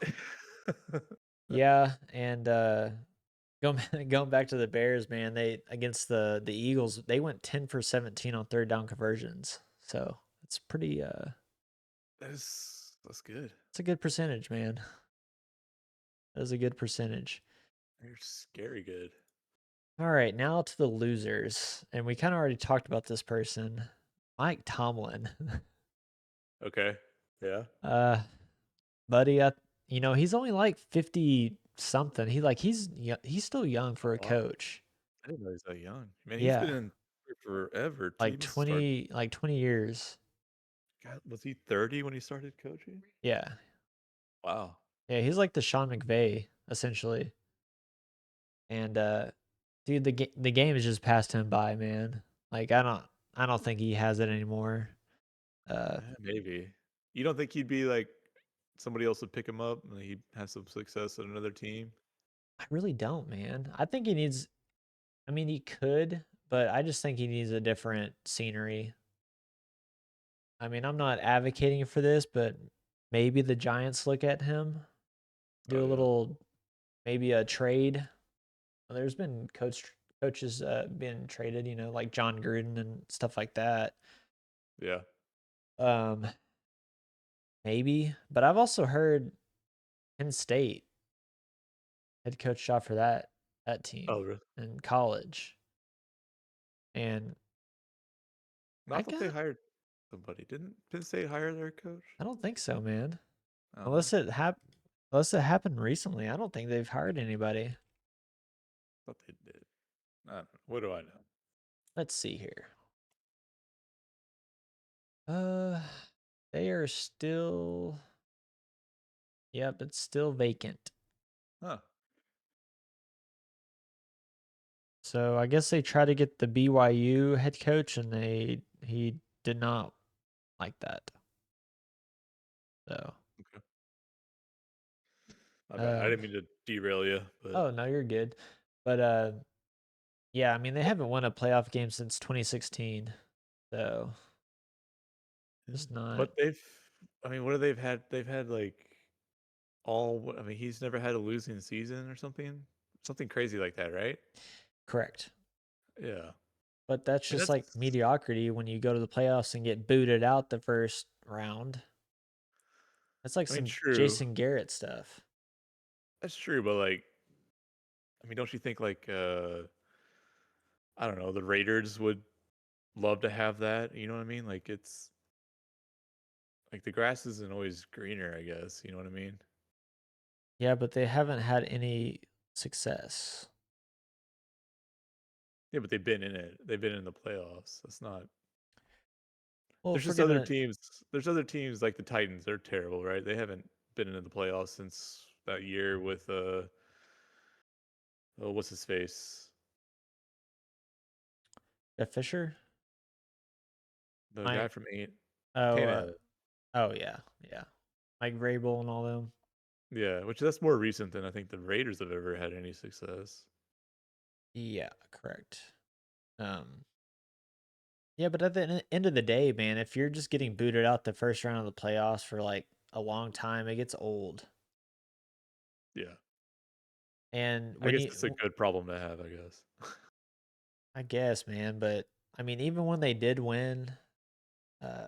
Yeah, and going going back to the Bears, man, they against the Eagles, they went 10 for 17 on third down conversions. So it's pretty That's good. it's a good percentage, man. That is a good percentage. They're scary good. All right, now to the losers. And we kind of already talked about this person, Mike Tomlin. Okay. Yeah. uh buddy, he's only like 50 something. He's still young Oh for a wow. coach. I didn't know he was that young. Man, he's been Yeah, in forever. like Teams start. 20 years. God, was he 30 when he started coaching? Yeah. Wow. Yeah, he's like the Sean McVay essentially. And dude, the game has just passed him by, man. Like I don't think he has it anymore. Maybe. You don't think he'd be like somebody else would pick him up and he'd have some success at another team? I really don't, man. I think he needs I mean, he could, but I just think he needs a different scenery. I mean, I'm not advocating for this, but maybe the Giants look at him, Oh do a yeah. little maybe a trade. There's been coaches being traded, like John Gruden and stuff like that. Yeah. Um, maybe, but I've also heard Penn State head coach job for that team Oh really? in college, and No, I I thought they got hired somebody. Didn't Penn State hire their coach? I don't think so, man. Oh, Unless it happened recently, I don't think they've hired anybody. I thought they did. I don't know. What do I know? Let's see here. Uh, they are still. Yep, it's still vacant. Huh. So I guess they tried to get the BYU head coach, and he did not like that. So, Okay. My bad. I um, didn't mean to derail you, but oh no, you're good. But yeah, I mean they haven't won a playoff game since 2016, so yeah. just not But they've. I mean, what have they've had? They've had like I mean, he's never had a losing season or something. Something crazy like that, right? correct. Yeah. But that's I mean, just that's. like mediocrity when you go to the playoffs and get booted out the first round. That's like I mean, some true. Jason Garrett stuff. That's true, but like, I mean, don't you think like I don't know, the Raiders would love to have that? You know what I mean? Like it's like the grass isn't always greener, I guess. You know what I mean? Yeah, but they haven't had any success. Yeah, but they've been in it. They've been in the playoffs. That's not. Well, There's if we're just other gonna teams. There's other teams like the Titans. They're terrible, right? They haven't been into the playoffs since that year with oh, what's his face? Jeff Fisher. The guy Mike. from Ain't Oh, Tannehill. oh yeah, yeah. Mike Vrabel and all them. Yeah, which that's more recent than I think the Raiders have ever had any success. Yeah, correct. Um, Yeah, but at the end of the day, man, if you're just getting booted out the first round of the playoffs for like a long time, it gets old. Yeah. And I when guess it's a you, good problem to have, I guess. I guess, man, but I mean, even when they did win, uh,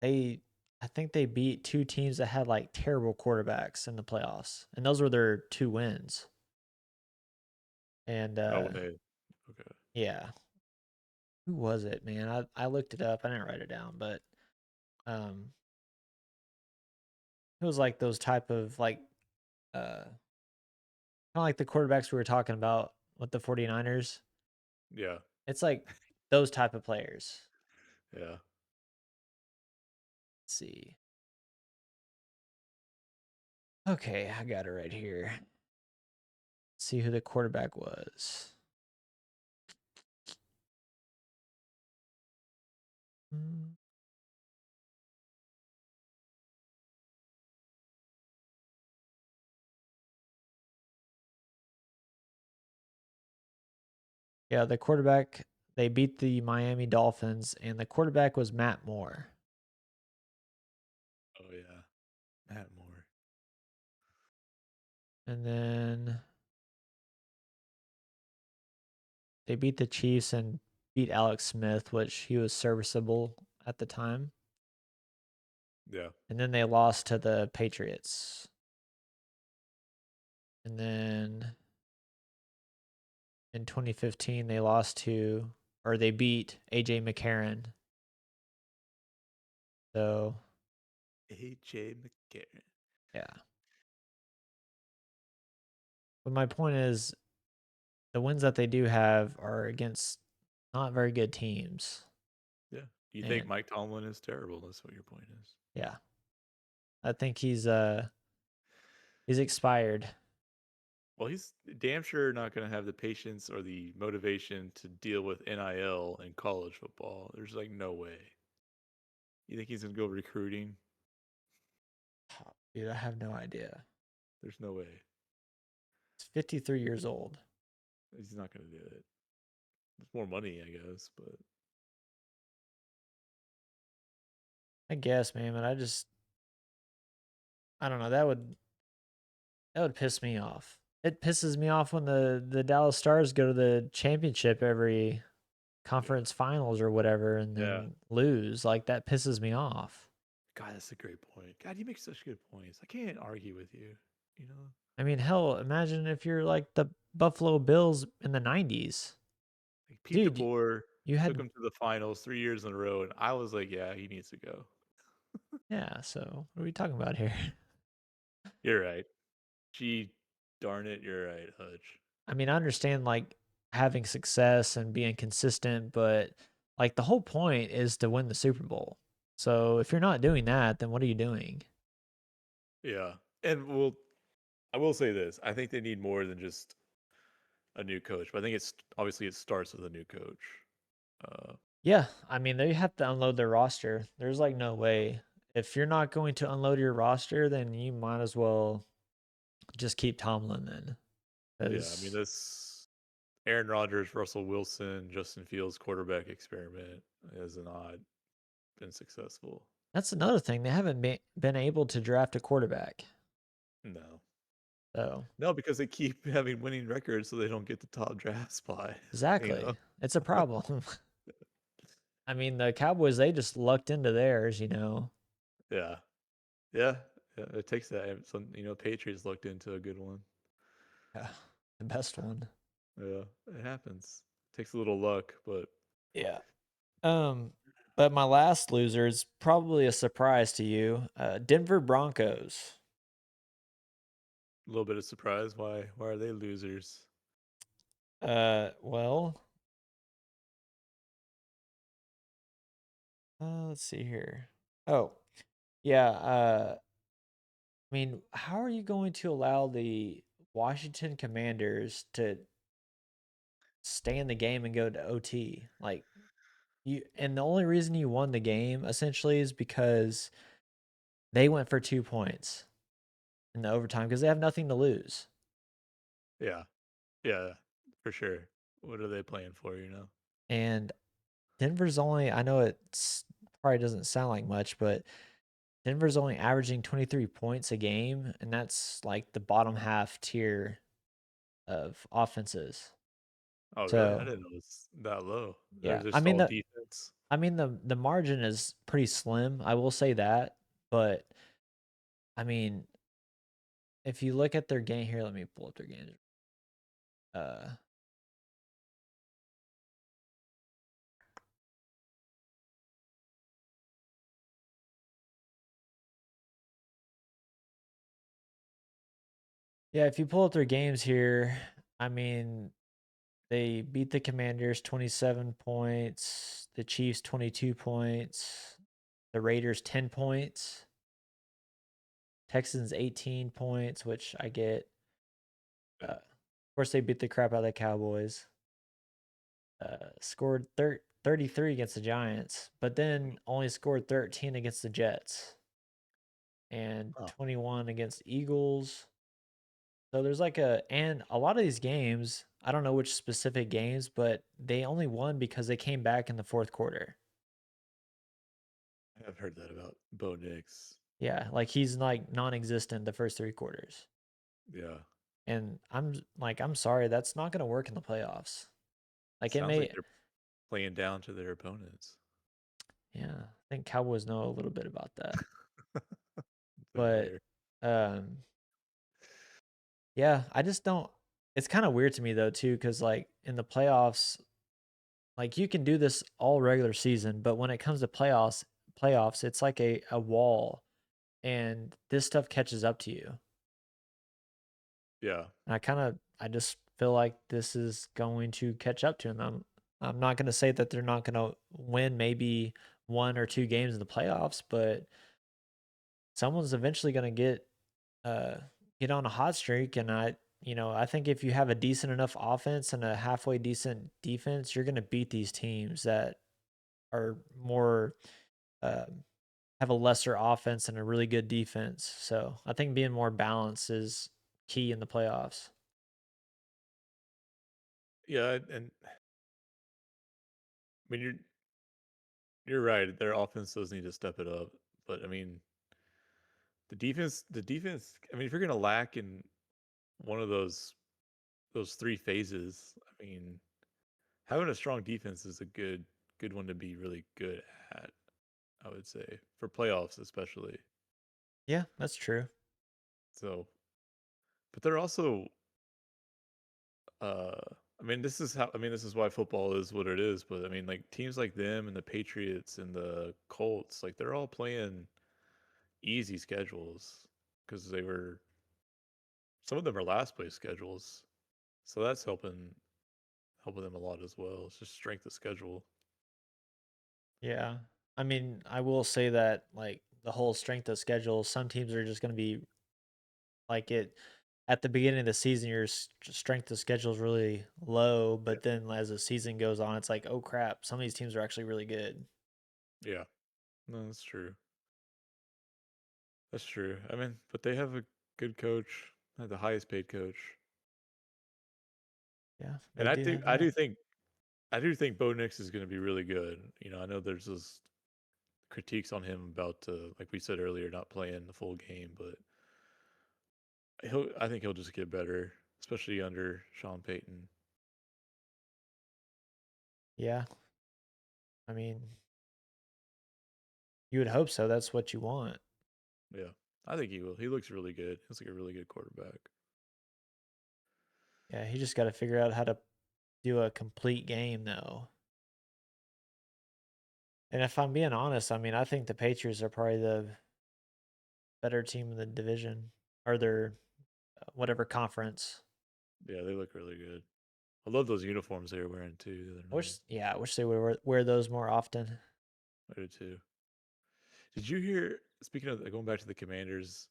they, I think they beat two teams that had like terrible quarterbacks in the playoffs, and those were their two wins. And Oh, when they okay. yeah, who was it, man? I looked it up. I didn't write it down, but um, it was like those type of like kind of like the quarterbacks we were talking about with the 49ers. Yeah. It's like those type of players. Yeah. Let's see. Okay, I got it right here. See who the quarterback was. Mm. Yeah, the quarterback, they beat the Miami Dolphins, and the quarterback was Matt Moore. Oh yeah. Matt Moore. And then they beat the Chiefs and beat Alex Smith, which he was serviceable at the time. Yeah. And then they lost to the Patriots. And then in 2015, they lost to, or they beat AJ McCarron. So, AJ McCarron. yeah. But my point is, the wins that they do have are against not very good teams. Yeah. You think And Mike Tomlin is terrible? That's what your point is. yeah, I think he's expired. Well, he's damn sure not going to have the patience or the motivation to deal with NIL in college football. There's like no way. You think he's going to go recruiting? Dude, I have no idea. There's no way. He's 53 years old. He's not going to do it. It's more money, I guess, but I guess, man, but I don't know. That would piss me off. It pisses me off when the Dallas Stars go to the championship every yeah. conference finals or whatever and Yeah. then lose. Like that pisses me off. God, that's a great point. God, you make such good points. I can't argue with you. You know, I mean, hell, imagine if you're like the Buffalo Bills in the 90s. like Pete Dude, DeBoer you took had him to the finals 3 years in a row, and I was like, yeah, he needs to go. yeah, so what are we talking about here? You're right. Gee, darn it, you're right, Hutch. I mean, I understand like having success and being consistent, but like the whole point is to win the Super Bowl. So if you're not doing that, then what are you doing? Yeah, and I will say this: I think they need more than just a new coach, but I think it's obviously it starts with a new coach. Uh, Yeah, I mean, they have to unload their roster. There's like no way. If you're not going to unload your roster, then you might as well just keep Tomlin then. yeah, I mean Because this Aaron Rodgers, Russell Wilson, Justin Fields quarterback experiment has not been successful. that's another thing. They haven't been able to draft a quarterback. No, So, no, because they keep having winning records, so they don't get the top draft spot. You know? exactly. It's a problem. I mean, the Cowboys, they just lucked into theirs. Yeah, yeah, yeah. It takes that. Some Patriots looked into a good one. Yeah, the best one. Yeah, it happens. Takes a little luck, but Yeah. Um, but my last loser is probably a surprise to you. Denver Broncos. a little bit of surprise. Why are they losers? Well, let's see here. Oh, yeah. I mean, how are you going to allow the Washington Commanders to stay in the game and go to OT? Like and the only reason you won the game essentially is because they went for 2 points in the overtime because they have nothing to lose. Yeah, yeah, for sure. What are they playing for? You know? And Denver's only, I know it's probably doesn't sound like much, but Denver's only averaging 23 points a game, and that's like the bottom half tier of offenses. Oh, really? I So, didn't know it's that low. They're yeah, I just mean all the defense. the margin is pretty slim. I will say that, but I mean, if you look at their game here, let me pull up their game. Uh, yeah, if you pull up their games here, I mean, they beat the Commanders 27 points, the Chiefs 22 points, the Raiders 10 points, Texans 18 points, which I get. Of course, they beat the crap out of the Cowboys. Scored 33 against the Giants, but then only scored 13 against the Jets and Oh, 21 against Eagles. So there's like and a lot of these games, I don't know which specific games, but they only won because they came back in the fourth quarter. I've heard that about Bo Nix. Yeah, like he's like non-existent the first three quarters. Yeah. And I'm sorry, that's not going to work in the playoffs. Like it Sounds like may, they're playing down to their opponents. yeah, I think Cowboys know a little bit about that. They're But there. um yeah, I just don't, it's kind of weird to me though too cuz like in the playoffs, like you can do this all regular season, but when it comes to playoffs, it's like a wall and this stuff catches up to you. Yeah. And I just feel like this is going to catch up to them. I'm not going to say that they're not going to win maybe one or two games in the playoffs, but someone's eventually going to uh get on a hot streak, and I think if you have a decent enough offense and a halfway decent defense, you're going to beat these teams that are more um have a lesser offense and a really good defense. So, I think being more balanced is key in the playoffs. Yeah, and I mean you're right. Their offense does need to step it up, but I mean the defense. I mean, if you're gonna lack in one of those three phases, I mean, having a strong defense is a good one to be really good at. I would say for playoffs especially. Yeah, that's true. So, but they're also uh I mean, this is why football is what it is, but I mean, like teams like them and the Patriots and the Colts, like they're all playing easy schedules because they were some of them are last place schedules. So that's helping them a lot as well. It's just strength of schedule. Yeah. I mean, I will say that like the whole strength of schedule, some teams are just going to be like it at the beginning of the season, your strength of schedule is really low, Yeah. but then as the season goes on, it's like, oh crap, some of these teams are actually really good. Yeah. No, that's true. That's true. I mean, but they have a good coach, the highest paid coach. Yeah, And they do have that. I do think Bo Nix is going to be really good. You know, I know there's those critiques on him about, like we said earlier, not playing the full game, but I think he'll just get better, especially under Sean Payton. Yeah. I mean, you would hope so. That's what you want. Yeah, I think he will. He looks really good. He's like a really good quarterback. Yeah, he just got to figure out how to do a complete game though. And if I'm being honest, I mean, I think the Patriots are probably the better team in the division or their whatever conference. Yeah, they look really good. I love those uniforms they were wearing too. They're nice. I wish they would wear those more often. I do too. Did you hear? Speaking of going back to the Commanders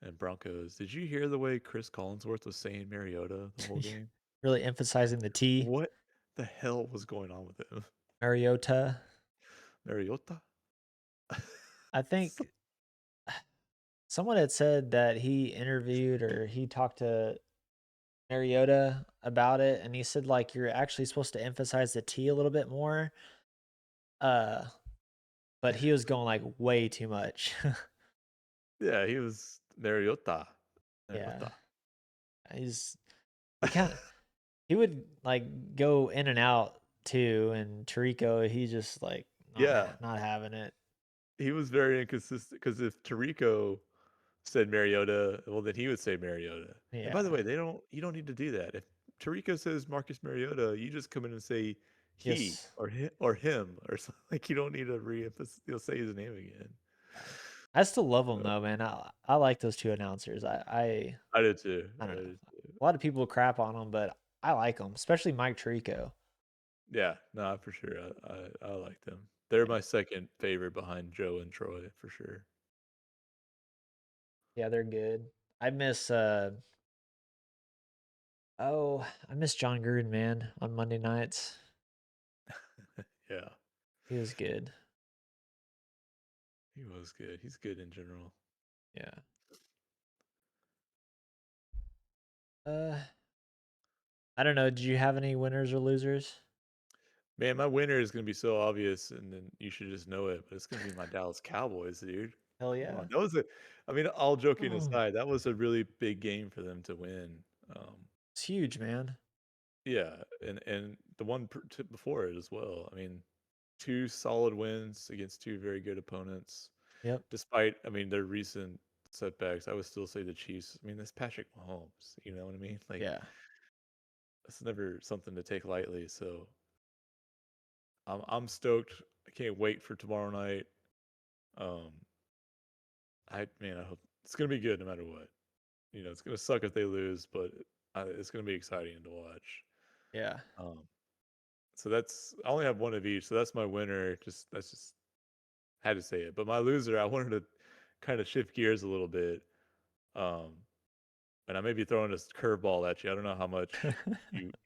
and Broncos, did you hear the way Chris Collinsworth was saying Mariota the whole game? Really emphasizing the T, What the hell was going on with him? Mariota. Mariota? I think someone had said that he interviewed or he talked to Mariota about it, and he said like you're actually supposed to emphasize the T a little bit more. Uh, but he was going like way too much. Yeah, he was Mariota. Yeah, Mariota. he's he kind of he would like go in and out too, and Tarico he just like Yeah, not having it. he was very inconsistent because if Tarico said Mariota, well, then he would say Mariota. And by the Yeah, way, you don't need to do that. If Tarico says Marcus Mariota, you just come in and say he just or him or something. Like you don't need to reemphasize. You'll say his name again. yeah. I still love them Uh, though, man. I like those two announcers. I did too. I I don't know. did too. A lot of people crap on them, but I like them, especially Mike Tirico. Yeah, no, for sure. I like them. They're Yeah, my second favorite behind Joe and Troy for sure. yeah, they're good. I miss I miss John Gruden, man, on Monday nights. Yeah, He was good. he was good. He's good in general. Yeah. Uh, I don't know. Did you have any winners or losers? Man, my winner is gonna be so obvious, and then you should just know it. But it's gonna be my Dallas Cowboys, dude. Hell Come yeah. on, that was a. I mean, all joking Oh, aside, that was a really big game for them to win. it's huge, man. Yeah, and the one before it as well. I mean, two solid wins against two very good opponents. Yep. Despite, I mean, their recent setbacks, I would still say the Chiefs. I mean, that's Patrick Mahomes. You know what I mean? Like, Yeah. it's never something to take lightly. So I'm stoked. I can't wait for tomorrow night. Um, I hope it's gonna be good no matter what. You know, it's gonna suck if they lose, but it's gonna be exciting to watch. Yeah. Um, so I only have one of each, so that's my winner. That's just had to say it. But my loser, I wanted to kind of shift gears a little bit. Um, and I may be throwing a curveball at you. I don't know how much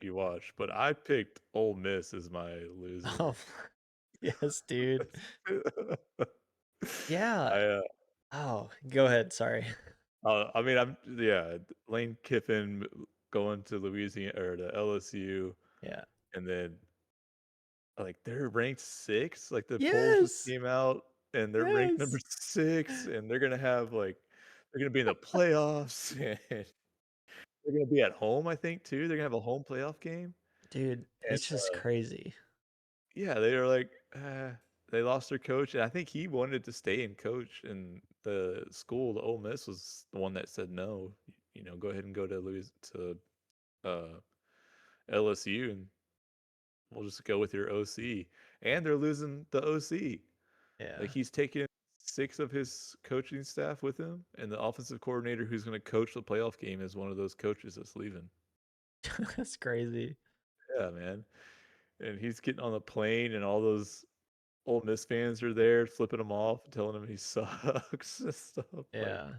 you watch, but I picked Ole Miss as my Oh, loser. yes, dude. Yeah. I Oh, go ahead. Sorry. I mean yeah, Lane Kiffin going to Louisiana or to LSU, Yeah. and then like they're ranked 6. Like the polls just Yes. came out, and they're ranked number Yes. 6, and they're gonna have like they're gonna be in the playoffs, and they're gonna be at home. I think too. They're gonna have a home playoff game, Dude, and it's just crazy. yeah, they were like, they lost their coach, and I think he wanted to stay and coach. And the school, the Ole Miss, was the one that said no. You know, go ahead and go to uh, LSU, and we'll just go with your OC. And they're losing the OC. Yeah. Like he's taking 6 of his coaching staff with him, and the offensive coordinator who's going to coach the playoff game is one of those coaches that's leaving. That's crazy. Yeah, man. And he's getting on the plane, and all those Ole Miss fans are there, flipping him off, telling him he sucks and stuff. Like, Yeah.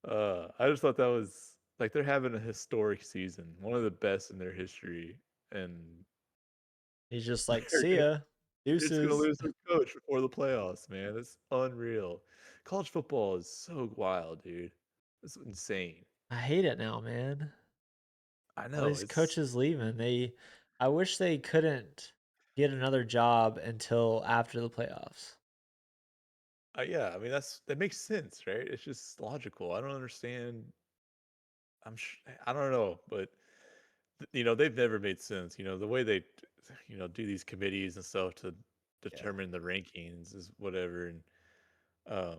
I just thought that was like they're having a historic season, one of the best in their history, and He's just like, they're see gonna ya. they're just gonna Deuces. lose their coach before the playoffs, man. It's unreal. College football is so wild, dude. It's insane. I hate it now, man. I All know these it's coaches leaving. I wish they couldn't get another job until after the playoffs. yeah. I mean that makes sense, right? It's just logical. I don't understand. I don't know, but you know they've never made sense. You know the way they do these committees and stuff to Yeah. determine the rankings is whatever. And um,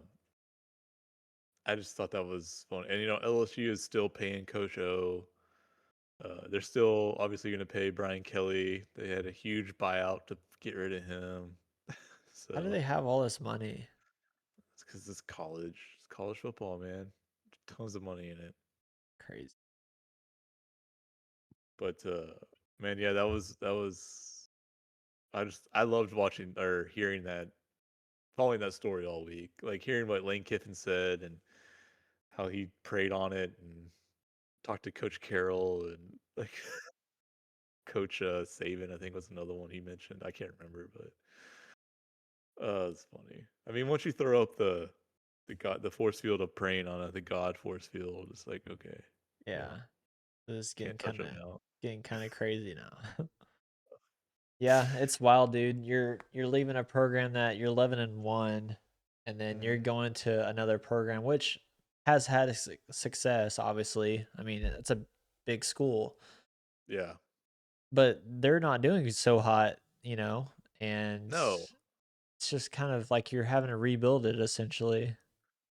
I just thought that was fun. And LSU is still paying Coach O. They're still obviously going to pay Brian Kelly. They had a huge buyout to get rid of him. How do So they have all this money? it's because it's college football, man. Tons of money in it. Crazy. But man, yeah, that was I loved watching or hearing that, following that story all week. Like hearing what Lane Kiffin said and how he prayed on it and talked to Coach Carroll and like Coach Saban, I think was another one he mentioned. I can't remember, but it's funny. I mean, once you throw up the force field of praying on it, the God force field, it's like okay, come Yeah. on, This is can't touch him now. getting kind of crazy now. Yeah, it's wild, dude. You're leaving a program that you're 11-1, and then you're going to another program which has had a success. Obviously, I mean it's a big school, Yeah. but they're not doing so hot, and No. it's just kind of like you're having to rebuild it essentially.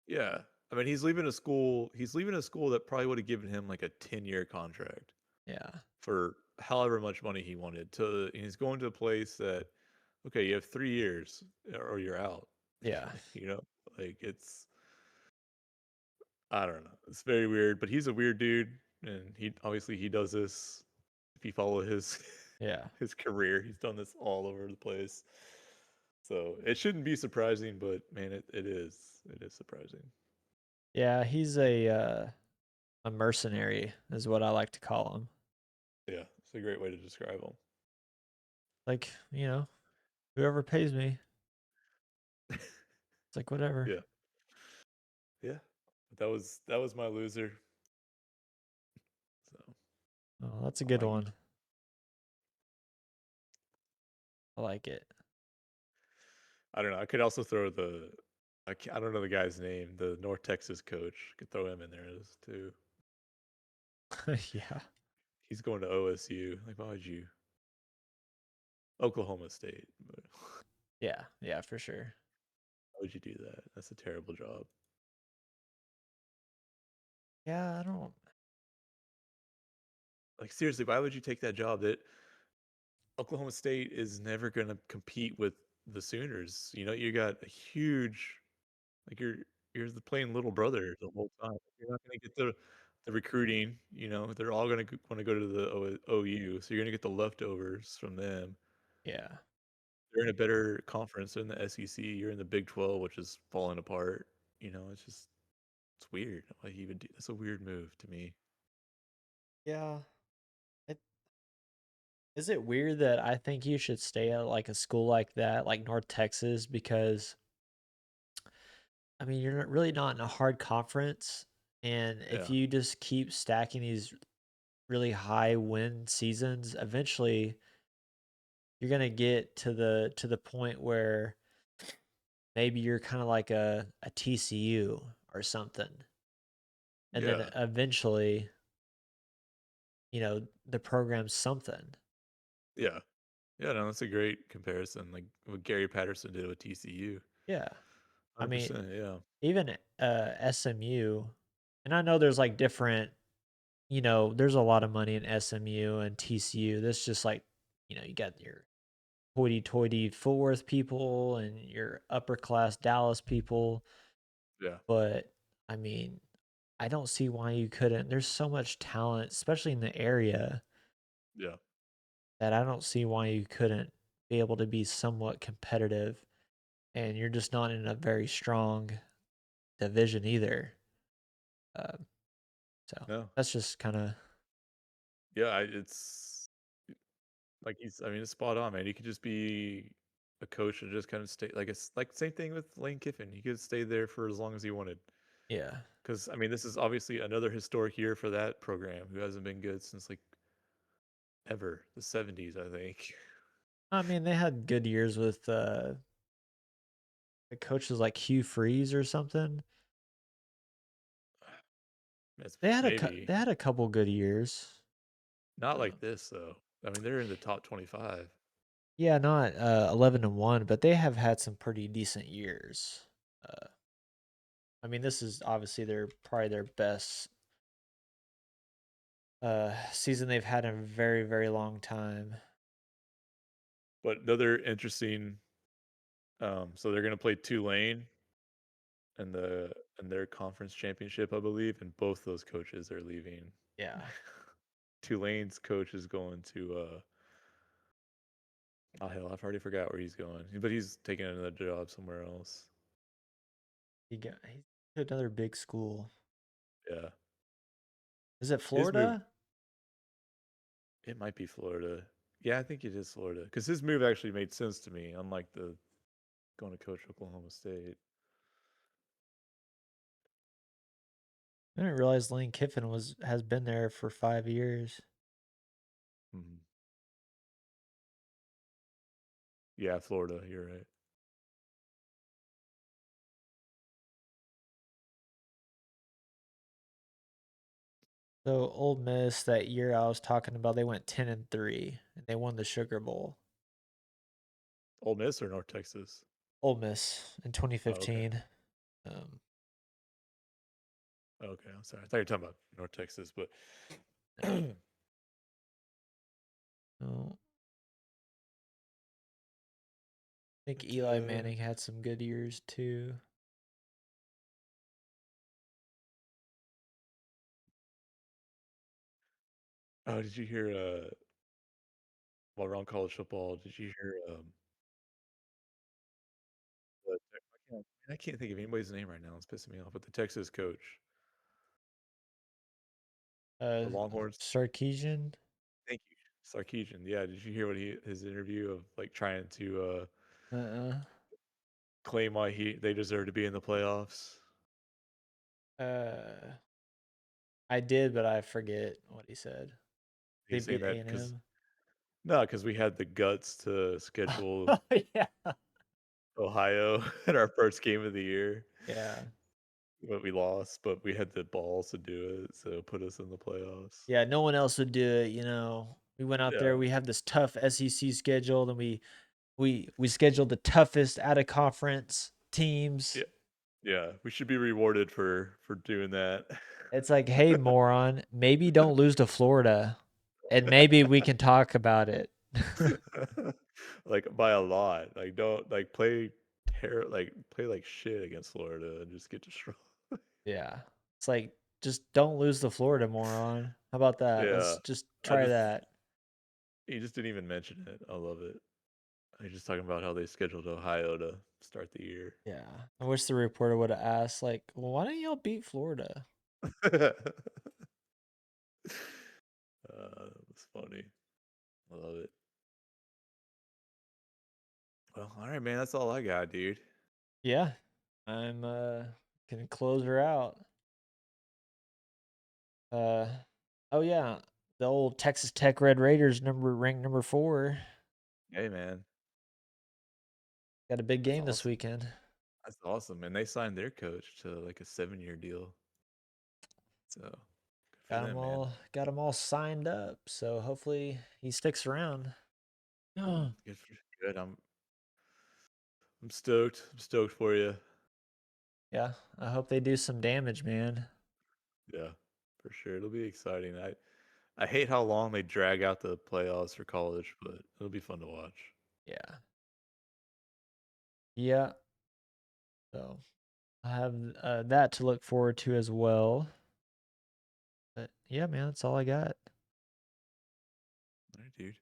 Yeah. I mean, he's leaving a school that probably would have given him like a 10-year contract Yeah, for however much money he wanted to, and he's going to a place that, okay, you have 3 years or you're out. yeah, You know, like I don't know. It's very weird, but he's a weird dude, and he does this. If you follow his yeah, his career, he's done this all over the place. So it shouldn't be surprising, but man, it is. It is surprising. yeah. He's a mercenary, is what I like to call him. Yeah, it's a great way to describe him. Like, whoever pays me, it's like whatever. Yeah, yeah. But that was my loser. So Oh, that's a I good like one. I like it. I don't know. I could also throw I don't know the guy's name. The North Texas coach. Could throw him in there as too. Yeah. He's going to OSU. Like, why would you? Oklahoma State. But Yeah, yeah, for sure. why would you do that? That's a terrible job. Yeah, I don't. Like, seriously, why would you take that job? That Oklahoma State is never going to compete with the Sooners. You know, you got a huge, like you're the playing little brother the whole time. You're not going to get the recruiting. You know, they're all going to want to go to the OU, so you're going to get the leftovers from them. Yeah. They're in a better conference in the SEC. You're in the Big 12, which is falling apart. You know, it's weird. Why he would do that's a weird move to me. Yeah. It, is it weird that I think you should stay at like a school like that, like North Texas, because I mean you're really not in a hard conference, and if Yeah, you just keep stacking these really high win seasons, eventually you're gonna get to the point where maybe you're kind of like a TCU or something, and then yeah, eventually, the program's something. yeah, yeah. No, that's a great comparison. Like what Gary Patterson did with TCU. Yeah. I mean, 100%. Yeah, even SMU, and I know there's like different, there's a lot of money in SMU and TCU. That's just like, you got your hoity-toity Fort Worth people and your upper class Dallas people. yeah, But I mean, I don't see why you couldn't. There's so much talent, especially in the area, yeah, that I don't see why you couldn't be able to be somewhat competitive. And you're just not in a very strong division either. Uh, so no, that's just kind of, yeah. It's like I mean, it's spot on, man. You could just be a coach and just kind of stay. Like it's like same thing with Lane Kiffin. He could stay there for as long as he wanted. yeah. Because I mean, this is obviously another historic year for that program, who hasn't been good since like ever the '70s, I think. I mean, they had good years with the coaches like Hugh Freeze or something. It's They maybe had a couple good years. not Uh, like this though. I mean, they're in the top 25. yeah, not 11-1, but they have had some pretty decent years. Uh, I mean, this is obviously their probably their best season they've had in a very, very long time. But another interesting, so they're gonna play Tulane in their conference championship, I believe, and both those coaches are leaving. Yeah. Tulane's coach is going to oh hell, I've already forgot where he's going, but he's taking another job somewhere else. He's another big school. Yeah, Is it his move. Florida? It might be Florida. Yeah, I think it is Florida because his move actually made sense to me, unlike the going to coach Oklahoma State. I didn't realize Lane Kiffin has been there for 5 years. Mhm. Yeah, Florida. You're right. So Ole Miss that year I was talking about, they went 10-3 and they won the Sugar Bowl. Ole Miss or North Texas? Ole Miss in Oh, okay. 2015. Okay, I'm sorry. I thought you were talking about North Texas, but Oh, I think Eli uh, Manning had some good years too. oh, did you hear? While we're on college football, did you hear? I can't think of anybody's name right now. It's pissing me off. But the Texas coach, the Longhorns. Sarkisian. Thank you, Sarkisian. Yeah, did you hear what his interview of like trying to Uh-uh. claim why they deserve to be in the playoffs? I did, but I forget what he said. They He's saying beat that because A&M. no, because we had the guts to schedule Oh yeah. Ohio at our first game of the year, Yeah. but we lost. But we had the balls to do it, so put us in the playoffs. Yeah, no one else would do it, you know. We went out there, Yeah, we have this tough SEC schedule, and we scheduled the toughest out of conference teams. yeah, yeah. We should be rewarded for doing that. It's like, hey, moron, maybe don't lose to Florida, and maybe we can talk about it. Like by a lot. Like don't like play like shit against Florida and just get destroyed. Yeah. It's like, just don't lose to Florida, moron. How about that? Yeah. Let's just I try just that. He just didn't even mention it. I love it. He's just talking about how they scheduled Ohio to start the year. Yeah. I wish the reporter would have asked, like, well, why don't y'all beat Florida? That was funny. I love it. Well, all right, man. That's all I got, dude. Yeah. I'm gonna close her out. Uh oh yeah. The old Texas Tech Red Raiders ranked number 4. Hey, man. Got a big That's game this awesome. weekend. That's awesome. And they signed their coach to like a 7-year deal. So good for them, man. Got them all signed up. So hopefully he sticks around. Oh. Good. I'm stoked. I'm stoked for you. Yeah, I hope they do some damage, man. Yeah, for sure. It'll be exciting. I hate how long they drag out the playoffs for college, but it'll be fun to watch. Yeah. Yeah. So I have that to look forward to as well. But yeah, man, that's all I got. All right, dude.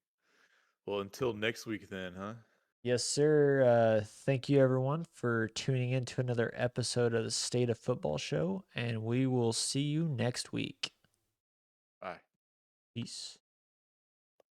Well, until next week then, huh? Yes, sir. Thank you, everyone, for tuning in to another episode of the State of Football Show, and we will see you next week. Bye. Peace.